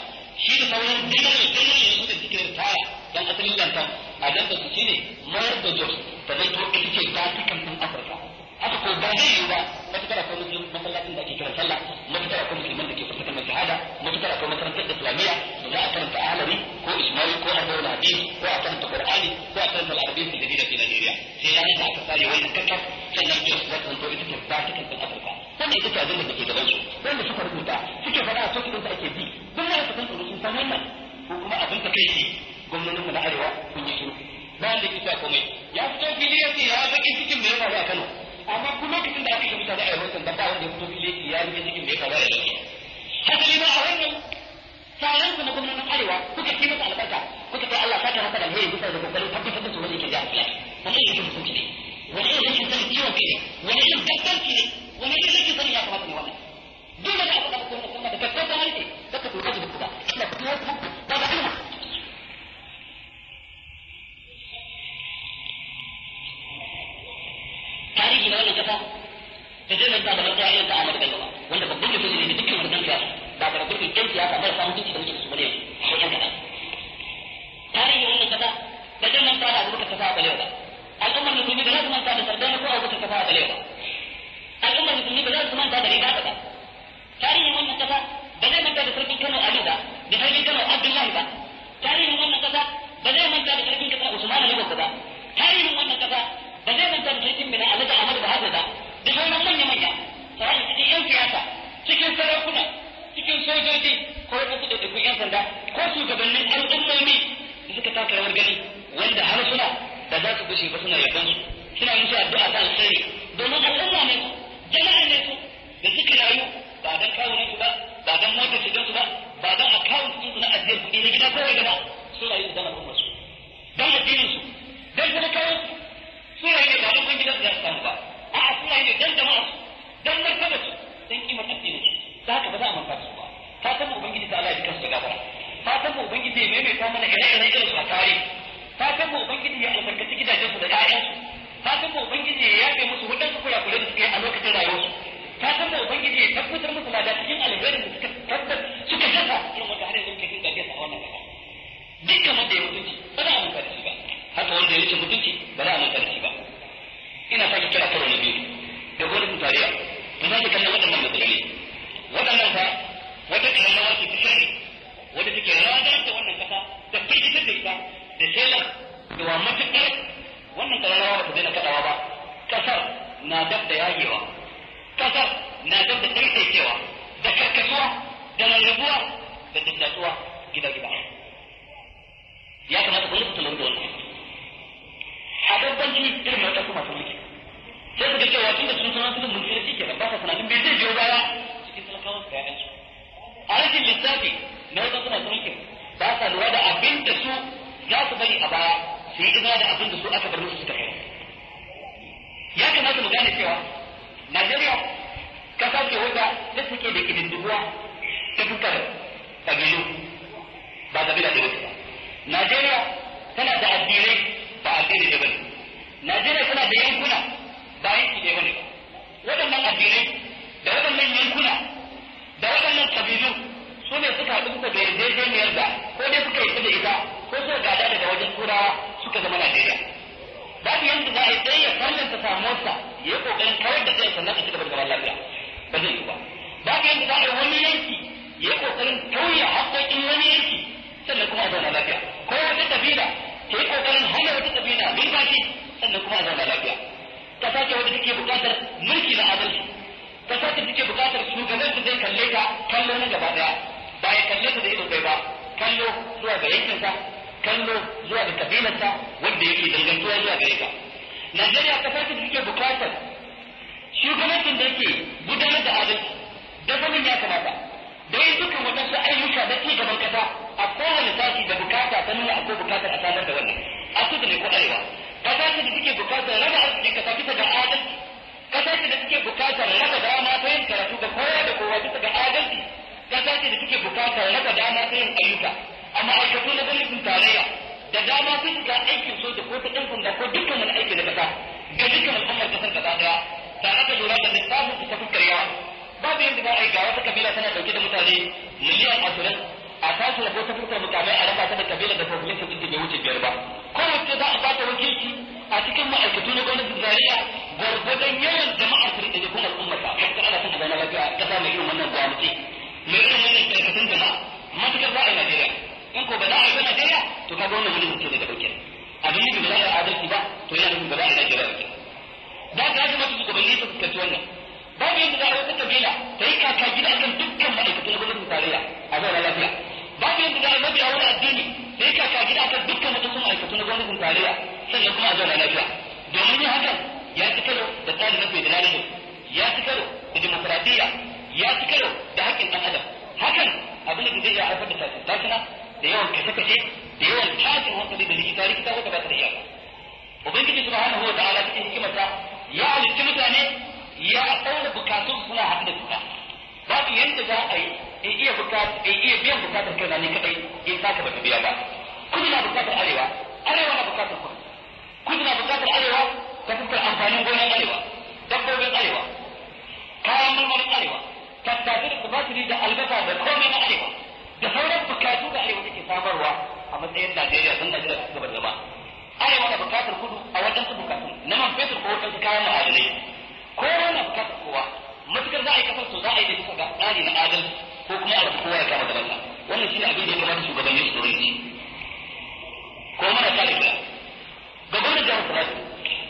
shi da sauran dinar da suke ritaya dan asalin lantan ajandar su shine mayar da Jos ta zai to ita ce Vatican ɗin Afirka haka ko ba zai yi ba matukar akwai musulmi masallacin da ake kiran sallah matukar akwai musulman da ke fasa kalmar shahada matukar akwai makarantar islamiyya da za a karanta ahalari ko ismail ko arba'ul hadith ko a karanta qur'ani ko a karanta al-arabiyya da dina fi Najeriya sai ranar da aka sare wannan kakkaf sannan Jos za ta zo ita ce Vatican ɗin Afirka wanda ita ce ajandar da ke gaban su wanda suka rubuta suke faɗa a cikin da ake bi duk wanda su san tsaro sun san wannan ko kuma abin ta kai shi gwamnatin mu na arewa kun yi shiru bayan da kisa komai ya fito fili ya ce ya bakin cikin me ya faru a Kano amma kuma lokacin da aka yi mutane a yawan da ba wanda ya fito fili ya rike cikin me ya faru a Kano hasali ma a wannan taron ku na gwamnatin arewa kuka ci masa albarka kuka ce Allah saka maka da alheri bisa da kokarin tabbatar da su wanda yake da alheri wannan yake mutunci ne wani irin rashin sani ciwon kai ne wani irin dabbanci ne wani irin rashin sani ya kamata ne wannan duk da aka faɗa wannan kalma da gaskata harshe saka to kaji da kuka ina kuma ba da Allah tarihi na wannan kasa da zai manta da manta irin ta Ahmad Bello wanda babban mutum ne dukkan wannan siyasa ba da babban ɗan siyasa ba samun duki da muke da su bane ko yan kaɗan tarihi wannan kasa da zai manta da Abubakar Tafawa Balewa ba al'ummar musulmi ba za su manta da Sardauna ko Abubakar Tafawa Balewa ba al'ummar musulmi ba za su manta da Riga ba tarihin wannan kasa ba zai manta da sarkin Kano Ali ba da sarkin Kano Abdullahi ba tarihin wannan kasa ba zai manta da sarkin Kano Usman Ali ba tarihin wannan kasa ba zai manta da sarkin Mina Alhaji Ahmad Bahadur ba da sauran manya-manya sauran cikin 'yan siyasa cikin sarakuna cikin sojoji ko wasu da dukkan 'yan sanda ko shugabannin al'ummomi da suka taka rawar gani wanda har suna da za su gushe ba suna yaban su suna yin su addu'a ta alkhairi domin al'umma ne jama'a ne su da suka rayu ba dan kawunan su ba ba dan motar shigan su ba dan akawun su na ajiyar kuɗi na gida ko waje ba su rayu da al'ummar su dan addinin su dan talakawan su rayu da ba dan gidan da su samu ba a'a su rayu dan jama'a su dan martaba su dan kimar addinin su ta haka ba za a manta su ba fatan mu ubangiji ta Allah ya kansu da gafara fatan mu ubangiji ya maimaita mana ire-iren irin su a tare fatan mu ubangiji ya albarkaci gidajensu da ƴaƴansu fatan mu ubangiji ya yafe musu wadansu kurakure da suka yi a lokacin rayuwarsu fatan mu ubangiji ya tabbatar musu da cikin alherin da suka tabbatar suka gasa irin wanda har yanzu muke jin daɗin sa a wannan kasa dukkan wanda ya mutunci ba za a manta da shi ba haka wanda ya rike mutunci ba za a manta da shi ba ina sake kira karo na biyu da gwamnatin tarayya da za su kallon waɗannan matsaloli waɗannan fa wata karamar ce ta shari wadda take radar da wannan kasa da firgitar da ita da shelar da wa matuƙar wannan kararrawa ba ta daina kaɗawa ba ƙasar na dab da yagewa ƙasar na dab da taitaikewa da karkatuwa da rarrabuwa da daddatuwa gida-gida ya kamata ku rubuta lura da wannan a dabbanci irin wata kuma sun mulki sai su ga cewa tun da sun sanar sun mulki da shi ke ba sa tunanin bai zai biyo baya cikin talakawan su yayansu a rashin lissafi na wajen suna mulkin ba sa lura da abin da su za su bari a baya su yi izina da abin da su aka bar musu suka kai ya kamata mu gane cewa Najeriya kasa ce wadda ta suke da kididdibuwa ta fuskar kabilu ba kabila da wasu ba Najeriya tana da addinai ba addini da bane Najeriya tana da yankuna ba yanki da bane ba waɗannan addinai da waɗannan yankuna da waɗannan kabilu su ne suka haɗu suka ga yarjejeniyar da ko dai suka yi da ita ko suka gada daga wajen turawa suka zama Najeriya babu yanda za a yi sai ya farlanta samuwarsa ya yi ƙoƙarin kawar da kai sannan a ci gaba da zaman lafiya ba zai yi ba babu yanda za a yi wani yanki ya yi ƙoƙarin tauye haƙoƙin wani yanki sannan kuma a zauna lafiya ko wata kabila ta yi ƙoƙarin hana wata kabila numfashi sannan kuma a zauna lafiya kasa ce wadda take buƙatar mulki na adalci, ƙasa ce take buƙatar shugaban da zai kalle ta kallo na gaba daya, ba ya kalle ta da ido ɗaya ba, kallo zuwa ga yankinsa, kallo zuwa ga kabilarsa wanda yake dangantuwa zuwa gare ka. Najeriya ƙasa ce da take buƙatar shugabancin da yake gudanar da adalci da sanin ya kamata da yin dukkan waɗansu ayyuka da ci gaban ƙasa a kowane sashi da bukata ta nuna akwai bukatar a samar da wannan a kudu ne ko arewa. Ƙasa ce da take bukatar raba arzikin ƙasa bisa ga adalci, ƙasa ce da take bukatar raba dama ta yin karatu ga kowa da kowa bisa ga adalci, ƙasa ce da take bukatar raba dama ta yin ayyuka a ma'aikatu na gwamnatin tarayya da dama ta shiga aikin soja ko ta ɗan sanda ko dukkan wani aiki na ƙasa ga dukkan al'ummar ƙasar gaba ɗaya tare da lura da lissafin su ta fuskar yawa. Babu yadda za a yi ga wata kabila tana dauke da mutane miliyan 20 a tashi da ta fuskar mukamai a raba ta da kabila da population din bai wuce 5 ba. Kowace za a ba ta wakilci a cikin ma'aikatu na gwamnatin tarayya gwargwadon yawan jama'ar su da kuma al'ummata. Yadda ana son a zauna lafiya a ƙasa mai irin wannan gwamnati, mai irin wannan karkatun jama'a, matukar za a yi Najeriya. In ko ba za a yi ba Najeriya to kaga wannan wani mutum ne da dauke. Abin da ba za a yi adalci ba to yana nufin ba za a yi Najeriya ba. Da ka ji masu shugabanni su fuskanci wannan. Babu yadda za a wata kabila ta yi kaka gida kan dukkan ma'aikatan gwamnatin tarayya a zauna lafiya. Babu yadda za a mabiya wani addini ta yi kaka gida kan dukkan matasan ma'aikatan gwamnatin tarayya sannan kuma a zauna lafiya. Domin yin hakan ya ci karo da tsarin na federalism, ya ci karo da demokradiyya, ya ci karo da haƙƙin ɗan adam. Hakan abin da zai iya haifar da tashin da yawan kashe-kashe da yawan tashin hankali da likita wata ba ta da iyaka. Ubangiji subhanahu wa ta'ala cikin hikimarsa ya halitta mutane ya ɗaura bukatun suna haɗu da juna. Babu yadda za a yi in iya biyan bukatar kai na ni kaɗai in saka baka biya ba. Kudu na bukatar arewa, arewa na bukatar kudu. Kudu na bukatar arewa ta fuskar amfanin gonar arewa, dabbobin arewa, kayan marmarin arewa, tattafi da tumatiri da albasa da komai na arewa, da sauran bukatu da arewa take samarwa a matsayin Najeriya don Najeriya ta gaba da zama. Arewa na bukatar kudu a waɗansu bukatu na man fetur ko waɗansu kayan ma'adanai. Kowa na bukatar kowa, matukar za a yi kasar to za a yi da bisa ga tsari na adalci ko kuma a kowa ya kama gabansa. Wannan shi ne abin da ya kamata shugabanni su rinci. Ko mana kare kira. Ga gwamnan jihar Filato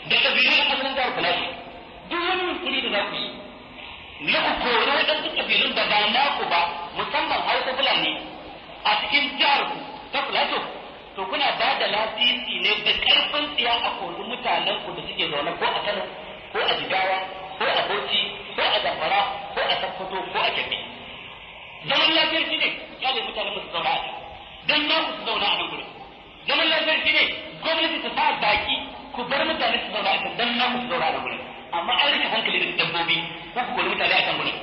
da ƙabilu na asalin jihar Filato duk wani yunkuri da za ku yi na ku kori waɗansu ƙabilun da ba naku ba musamman Hausa Fulani a cikin jihar ku ta Filato to kuna ba da lasisi ne da ƙarfin tsiya a kori mutanen ku da suke zaune ko a Kano ko a Jigawa ko a Bauchi ko a Zamfara ko a Sokoto ko a Kebbi. Zaman lafiyar shi ne ya ne mutanen su zauna a can don na ku su zauna a nan gurin. Zaman lafiyar shi ne gwamnati ta sa baki ku bar mutane su zauna a can don na ku su zauna a nan gurin. Amma an rika hankali da dabbobi ko ku kori mutane a can gurin.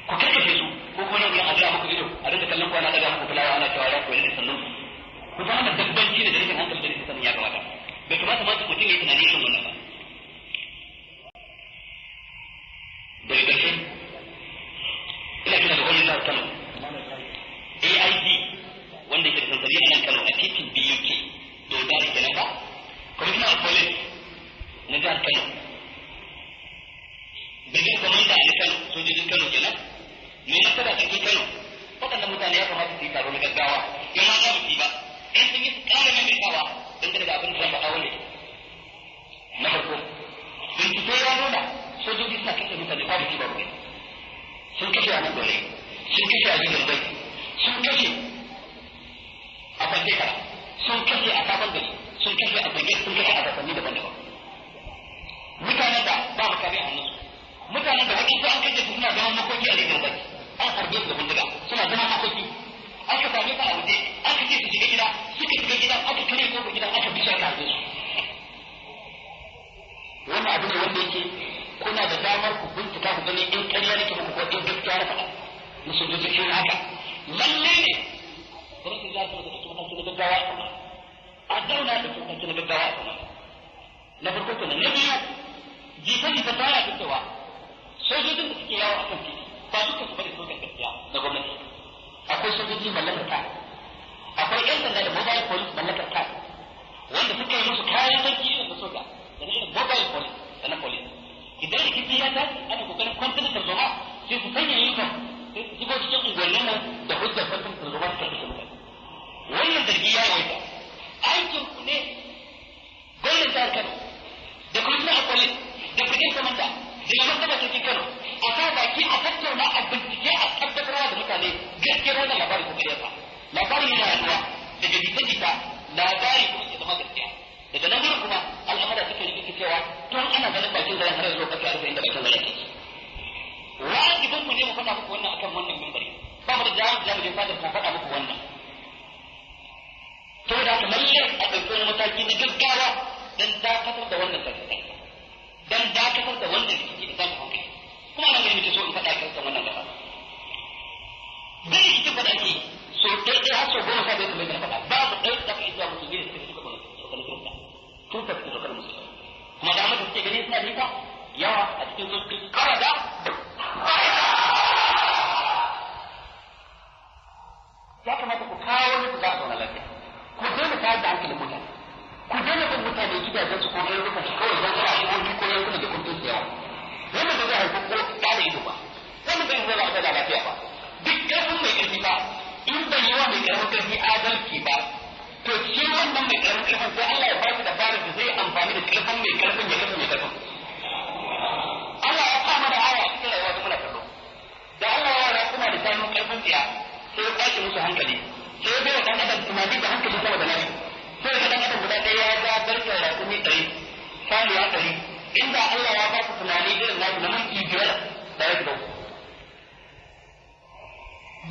Ku karkashe su ko kuma nan gurin a jira muku ido a rinka kallon kwana daga muku fulawa ana cewa ya koyi da sannan su. Ku zama da dabbanci da rikin hankali da rikin sanin ya kamata. Bai kamata ma mutum ya yi tunani kan wannan ba. Daga ƙarshe ina kira da gwamnatin jihar Kano AIG wanda ke da sansani a nan Kano a titin BUK Doda da kenan ba Commissioner of Police na jihar Kano Brigade Commander na Kano sojojin Kano kenan mai nasara cikin Kano waɗannan mutane ya kamata su yi taro na gaggawa in ma za mu ci ba in sun yi ƙara maimaitawa dangane da abin da zan faɗa wani na farko bincike ya nuna sojoji suna kashe mutane babu ci babu gani sun kashe a nan dole sun kashe a jikin bai sun kashe a kwantekara sun kashe a sabon gari sun kashe a brigade sun kashe a zafanni daban-daban mutanen da ba makami a hannunsu mutanen da wakilu an kashe su suna zaman makoki a jikin bai an harbe su da bindiga suna zaman makoki aka same su a waje aka ce su shiga gida suka shiga gidan aka kare kofar gidan aka bishe aka harbe su wannan abu ne wanda yake kuna da damar ku bincika ku gani in ƙarya nake muku ko in gaskiya na faɗa na sojoji shi haka lalle ne gwamnatin za ta ɗauki mataki na gaggawa a kuma a zauna da mataki na gaggawa a kuma na farko kenan na biyu jita-jita ta yana fitowa sojojin da suke yawo a kan titi ba dukkan su bane sojan gaskiya na gwamnati akwai sojoji mallakar ka akwai ƴan sanda da mobile police mallakar ka wanda suka yi musu kayan sarki irin da soja da na irin mobile police da na police idan rikici ya tashi ana kokarin kwantar da zoma sai su sanya uniform sai su shigo cikin unguwannin nan da hujjar kwantar da zoma su karkashe mutane wannan zargi ya yawaita aikin ku ne gwamnan jihar Kano da kuma a police da mai martaba sarkin Kano a sa baki a tattauna a bincike a tabbatarwa da mutane gaskiyar wannan labarin ko ƙaryarsa. Labarin yana yaduwa daga jita-jita, labari kuma ke zama gaskiya. Daga nan gurin kuma al'amura suke rikici cewa tun ana ganin bakin zaren har yanzu kake arfa inda bakin zaren ke. Wajibin mu ne mu faɗa muku wannan akan wannan mimbari. Ba mu da jami'in jami'in fadar ko faɗa muku wannan. Saboda haka lalle a ɗauki mataki na gaggawa don dakatar da wannan sarki. Dan dakatar da wannan rikici da zaka hankali. Kuma nan gari muke so in faɗa kan wannan gaba. Dan rikici faɗa ke so ɗaya har so goma sha biyar kamar da faɗa. Babu ɗaya da ka iya mutum gini suka suka kirista. Tun ta suka zokar musu. Kuma da mata suke gani suna nisa yawa a cikin zuci kawai da ya kamata ku kawo wani ku za a zauna lafiya. Ku daina tayar da hankalin mutane. Ku daina bin mutane gidajen su ko garurukan su kawai don suna shigogi ko yankunan da kuntun su yawa. Wannan ba zai haifu ko ƙara ido ba. Wannan bai zai zaɓa da lafiya ba. Duk ƙarfin mai ƙarfi ba, in bai yi wa mai ƙarfin ƙarfi adalci ba, to shi wannan mai ƙarfin ƙarfin sai Allah ya ba shi dabarar da zai amfani da ƙarfin mai ƙarfin ya kasa mai ƙarfin. Allah ya sa mana aya cikin rayuwa da muna kallo. Da Allah ya wara suna da samun ƙarfin tsiya sai ya kwace musu hankali. Sai ya bai wa ɗan adam tunani da hankali sama da nashi. Sai ga ɗan adam guda ɗaya ya ga barkar rakumi 100, saniya 100. Inda Allah ya ba su tunani irin nasu na minti 5 da ya gidan.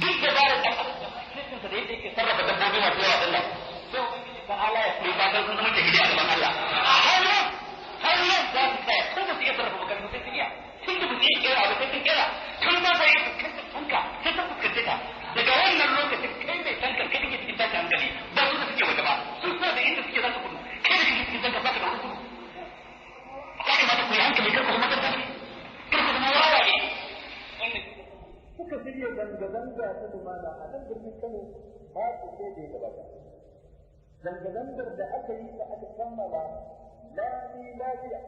Duk da ba da ɗan adam da kirkinsa da yake sarrafa dabbobi masu yawa ɗin nan. Sai ubangiji ta Allah ya kuri ba don sun zama jahili a gaban Allah. Har yau za su tsaya ko ba su iya sarrafa makarantu sai su iya. Tun da ba su iya kera abu sai sun kera. Tun ba su iya fuskantar tanka sai sun fuskance ta. Daga wannan lokacin kai mai tankar kai kake cikin tashin hankali ba su da suke waje ba. Sun sa da inda suke za su gudu. Kai da kake cikin tankar ba ka da wani gudu. Ya kamata ku yi hankali kar ku zama tankar. Kar ku zama wawaye. Suka shirya zanga-zanga ta lumana a nan birnin Kano ba su sai da ya gabata. Zanga-zangar da aka yi ta aka kammala lami lafiya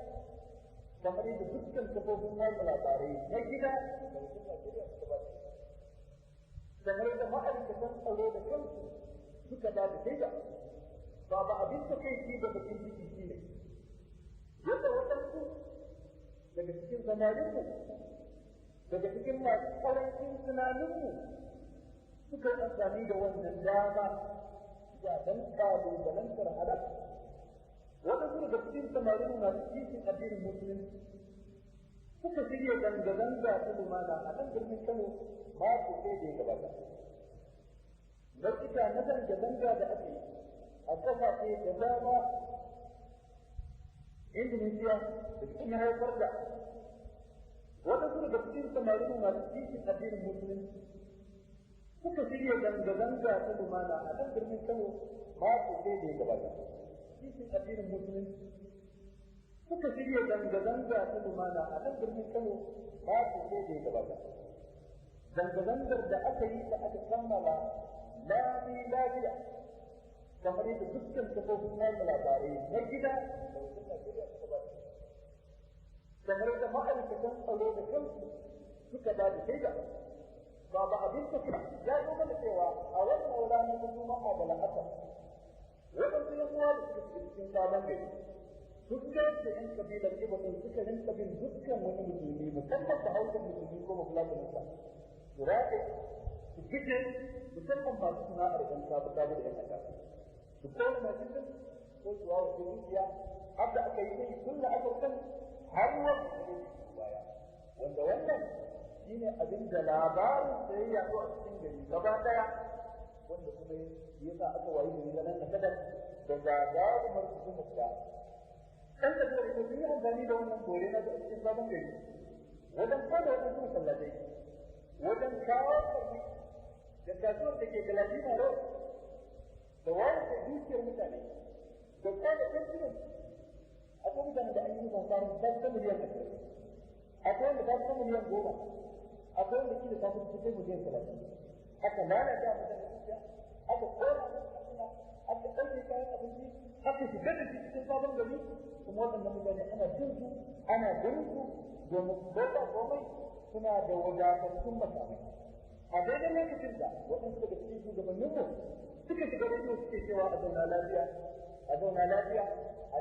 kamar yadda dukkan kafofin watsa labarai na gida da wasu Najeriya suka ba su. Kamar yadda ma'aikatan tsaro da kansu suka ba da shaida. Ba abin ta kai shi da bakin ciki shi ne. Yadda waɗansu daga cikin samarinmu daga cikin masu ƙarancin tunaninmu suka yi amfani da wannan dama ya dan ƙalubalantar halal. Waɗansu daga cikin samarinmu masu kishin addinin musulunci suka shirya zanga-zanga ta lumana a nan birnin Kano mako sai da ya gabata. Nau'ika na zanga-zanga da ake yi a ƙasashe da dama Indonesia da cikin haifar da waɗansu daga cikin samarin masu kishin addinin musulunci suka shirya zanga-zanga ta lumana a nan birnin Kano mako sai da ya gabata. Kishin addinin musulunci suka shirya zanga-zanga ta lumana a nan birnin Kano mako sai da ya gabata. Zanga-zangar da aka yi ta aka kammala lami lafiya kamar yadda dukkan kafofin watsa labarai na gida da wasu Najeriya suka ba su. Kamar yadda ma'aikatan tsaro da kansu suka ba da shaida. Ba abin tafi ya zo mana cewa a wannan ranar ta Juma'a da La'asar waɗansu yan uwa da suka cikin sabon gari duk da yan kabilar Ibo din suka rinka bin dukkan wani musulmi musamman da hausar musulmi ko mafulatinsa. Zuraɗe su gije musamman masu sana'ar ɗan sabu-sabu da ‘yan ƙasa. Su kone masu ɗin ko su wawa su zuciya har da aka yi ne tun da aka kan har wani da ya ci baya. Wanda wannan shi ne abin da labarin da ya yaɗo a cikin gari gaba ɗaya wanda kuma ya sa aka wayi gari da nan kadar da gagarumar su kuma da. Ɗan da zai sun yi amfani da wannan kore na a cikin sabon gari wajen kada waɗansu masallatai. Wajen kawo karfi da kasuwar da ke Galadima Road da wayar da dukiyar mutane da kada kantinan akwai mutane da an yi musamman ta ta miliyan 20 akwai wanda ta ta miliyan 10 akwai wanda kila ta ta miliyan 30 aka lalata a mutane dukiya aka kora suna aka ɗauke kayan abinci aka shiga da shi cikin sabon gari kuma waɗannan mutane ana jin su ana ganin su domin bauta komai suna da wadatattun makamai. A daidai lokacin da waɗansu daga cikin shugabanninmu suka shiga da suke cewa a zauna lafiya, a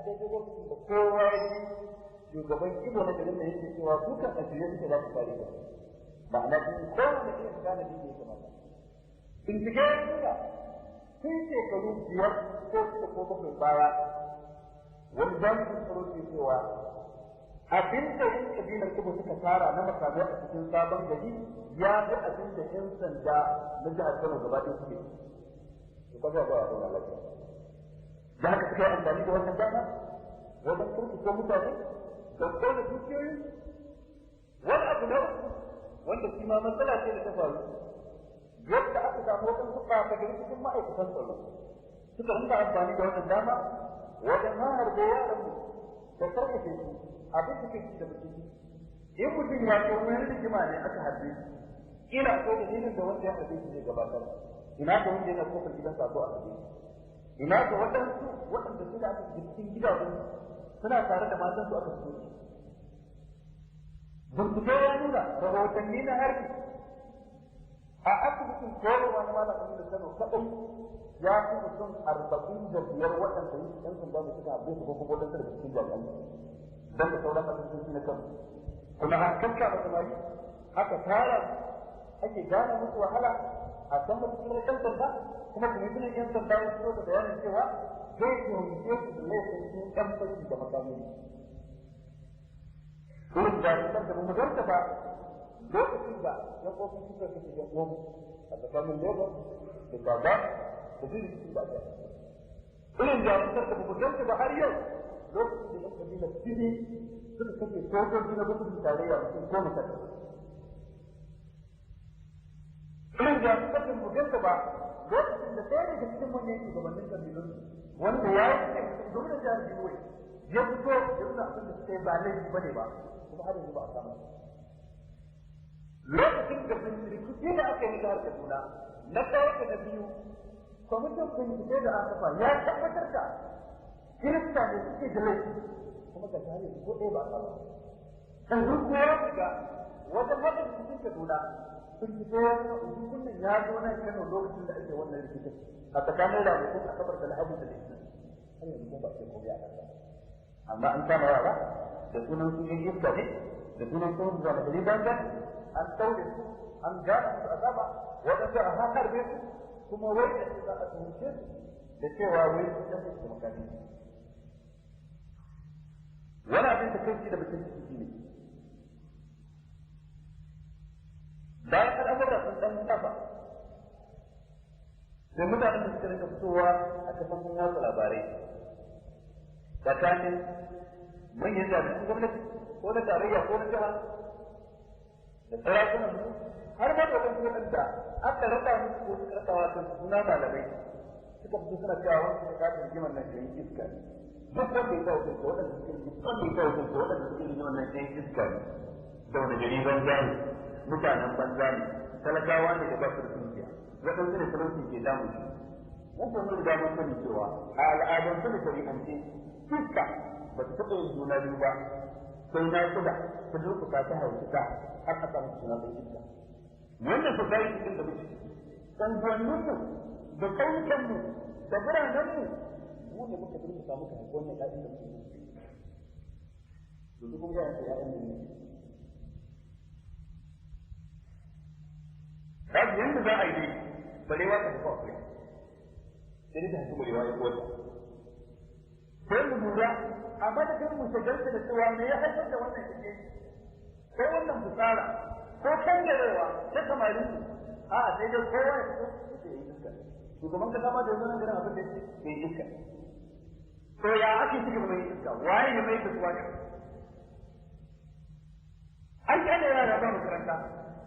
daidai lokacin da kowa ya ji shugaban ido na garin da yake cewa dukan ashirin suke za su kare ba ma'ana sun kowane irin gane da yake kamata bincike ya nuna tun shekaru 5 ko 6 ko 7 baya wani jami'in tsaro ke cewa abin da yin kabilar ibo suka tara na makamai a cikin sabon gari ya fi abin da 'yan sanda na jihar Kano gaba ɗaya suke su kaga ba a zauna lafiya da haka suka yi amfani da wannan dama wajen kurkuku mutane da kone dukiyoyi wani abu na uku wanda shi ma matsala ce da ta faru yadda aka samu wajen kuka ta gari cikin ma'aikatan tsaro suka rinka amfani da wannan dama wajen harbe yaran mu da karkace su abin da kake da mutum in mutum ya ce wani rigima ne aka harbe ina ko da dalilin da wanda ya harbe shi zai gabatar ina ga wanda yana kofar gidan sako a harbe ina ga waɗansu waɗanda suna a cikin gidajen suna tare da matan su aka fito bincike ya nuna rahotanni na harbi a asibitin koyarwa na malamin da Kano kaɗai ya fi mutum 45 waɗanda yi ɗan sanda da suka harbe su ko kuma waɗansu daga cikin jami'an don da sauran asibitoci na Kano kuma a kanka da samari aka tara ake gane musu wahala a san musu cikin ɗan sanda kuma kwamishinan ‘yan sanda ya fito da bayanin cewa zai tuhumce su da laifin sun ɗan fashi da makamai. Irin jami'an da mu ganta ba lokacin da ‘yan ƙofin suka kashe ‘yan ƙofi a tsakanin Lagos da Baba da Diri su ba da. Irin jami'an da mu ganta ba har yau lokacin da ‘yan kabilar Sidi suka kashe sojoji na gwamnatin tarayya mutum 10. Irin jami'an da mu ganta ba lokacin da ɗaya daga cikin manyan shugabannin kabilun wanda ya yi cikin gwamnan jihar Benue ya fito ya nuna abin da suka yi ba laifi ba ne ba kuma har yanzu ba a samu lokacin da bincike da aka yi jihar Kaduna na ɗaya da na biyu kwamitin bincike da aka fa ya tabbatar da kirista ne suke da laifi kuma ga jihar yanzu ko ɗaya ba a samu yanzu ko ya shiga wajen wajen cikin Kaduna bincike ya nuna rubutun nan ya zo nan Kano lokacin da ake wannan rikicin a tsakanin ranakun Asabar da Lahadi da Litinin har yanzu ko ba ce ko ya kasa amma an kama yara da sunan sun yi iska ne da sunan sun zuwa da gari banza an daure su an gane su azaba waɗanda a harbe su kuma wai da su za a tuhunce su da cewa wai su da su makami wani abin da kai da mutum ciki ne bayan al'amura sun ɗan kafa sai mutanen da suka rika fitowa a kafofin watsa labarai tsakanin manyan jami'an gwamnati ko na tarayya ko na jiha da sarakunan mu har ma da wadansu waɗanda aka rasa musu ko suka rasa wa kan suna malamai suka fito suna cewa wani suka kasa rigimar nan da yin iska ne duk wanda ya kawo kansa waɗanda suke rigimar nan da yin iska ne da wani gari banza ne mutanen banza ne talakawa ne da ba su da dukiya waɗansu da talauci ke damu shi mun kuma mun riga mun sani cewa a al'adance da shari'ance fuska ba ta taɓa yin juna biyu ba sai na kuda ta durkuta ta haifi ta har a samu suna ɗan iska wannan su kai cikin da muke ɗanguwanninmu da ƙauyukanmu da biranenmu mu ne muka durkuta muka haifi wannan ɗaɗin da muke yanzu kuma ya ce ya'yan da ne babu yanda za a yi dai balewa ta tafi akwai sai ta tafi balewa ya kota sai mu lura a madadin mu shagalta da cewa me ya haifar da wannan kike ko wannan fitsara ko kangarewa ta samarin su a sai dai kowa ya fito da yi iska shugaban kasa ma da yanzu nan garin abin da yake yi iska to ya ake cika mai iska waye ne mai fitowa ne an kyale yara ba makaranta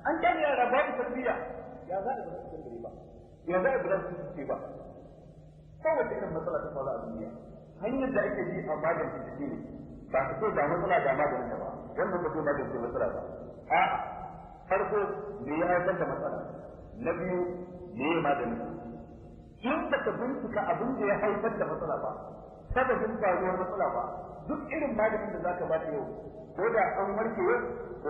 an kyale yara ba tarbiyya ya za a ba su gari ba ya za a ba su ce ba kowace irin matsala ta faru a duniya hanyar da ake bi a magance ta ne ba ka so da matsala da maganin ta ba wannan ba zai magance matsala ba a'a farko me ya haifar da matsala na biyu me ya magani in ba ka bincika abin da ya haifar da matsala ba sababin faruwar matsala ba duk irin maganin da zaka ba ta yau ko da an warke yau da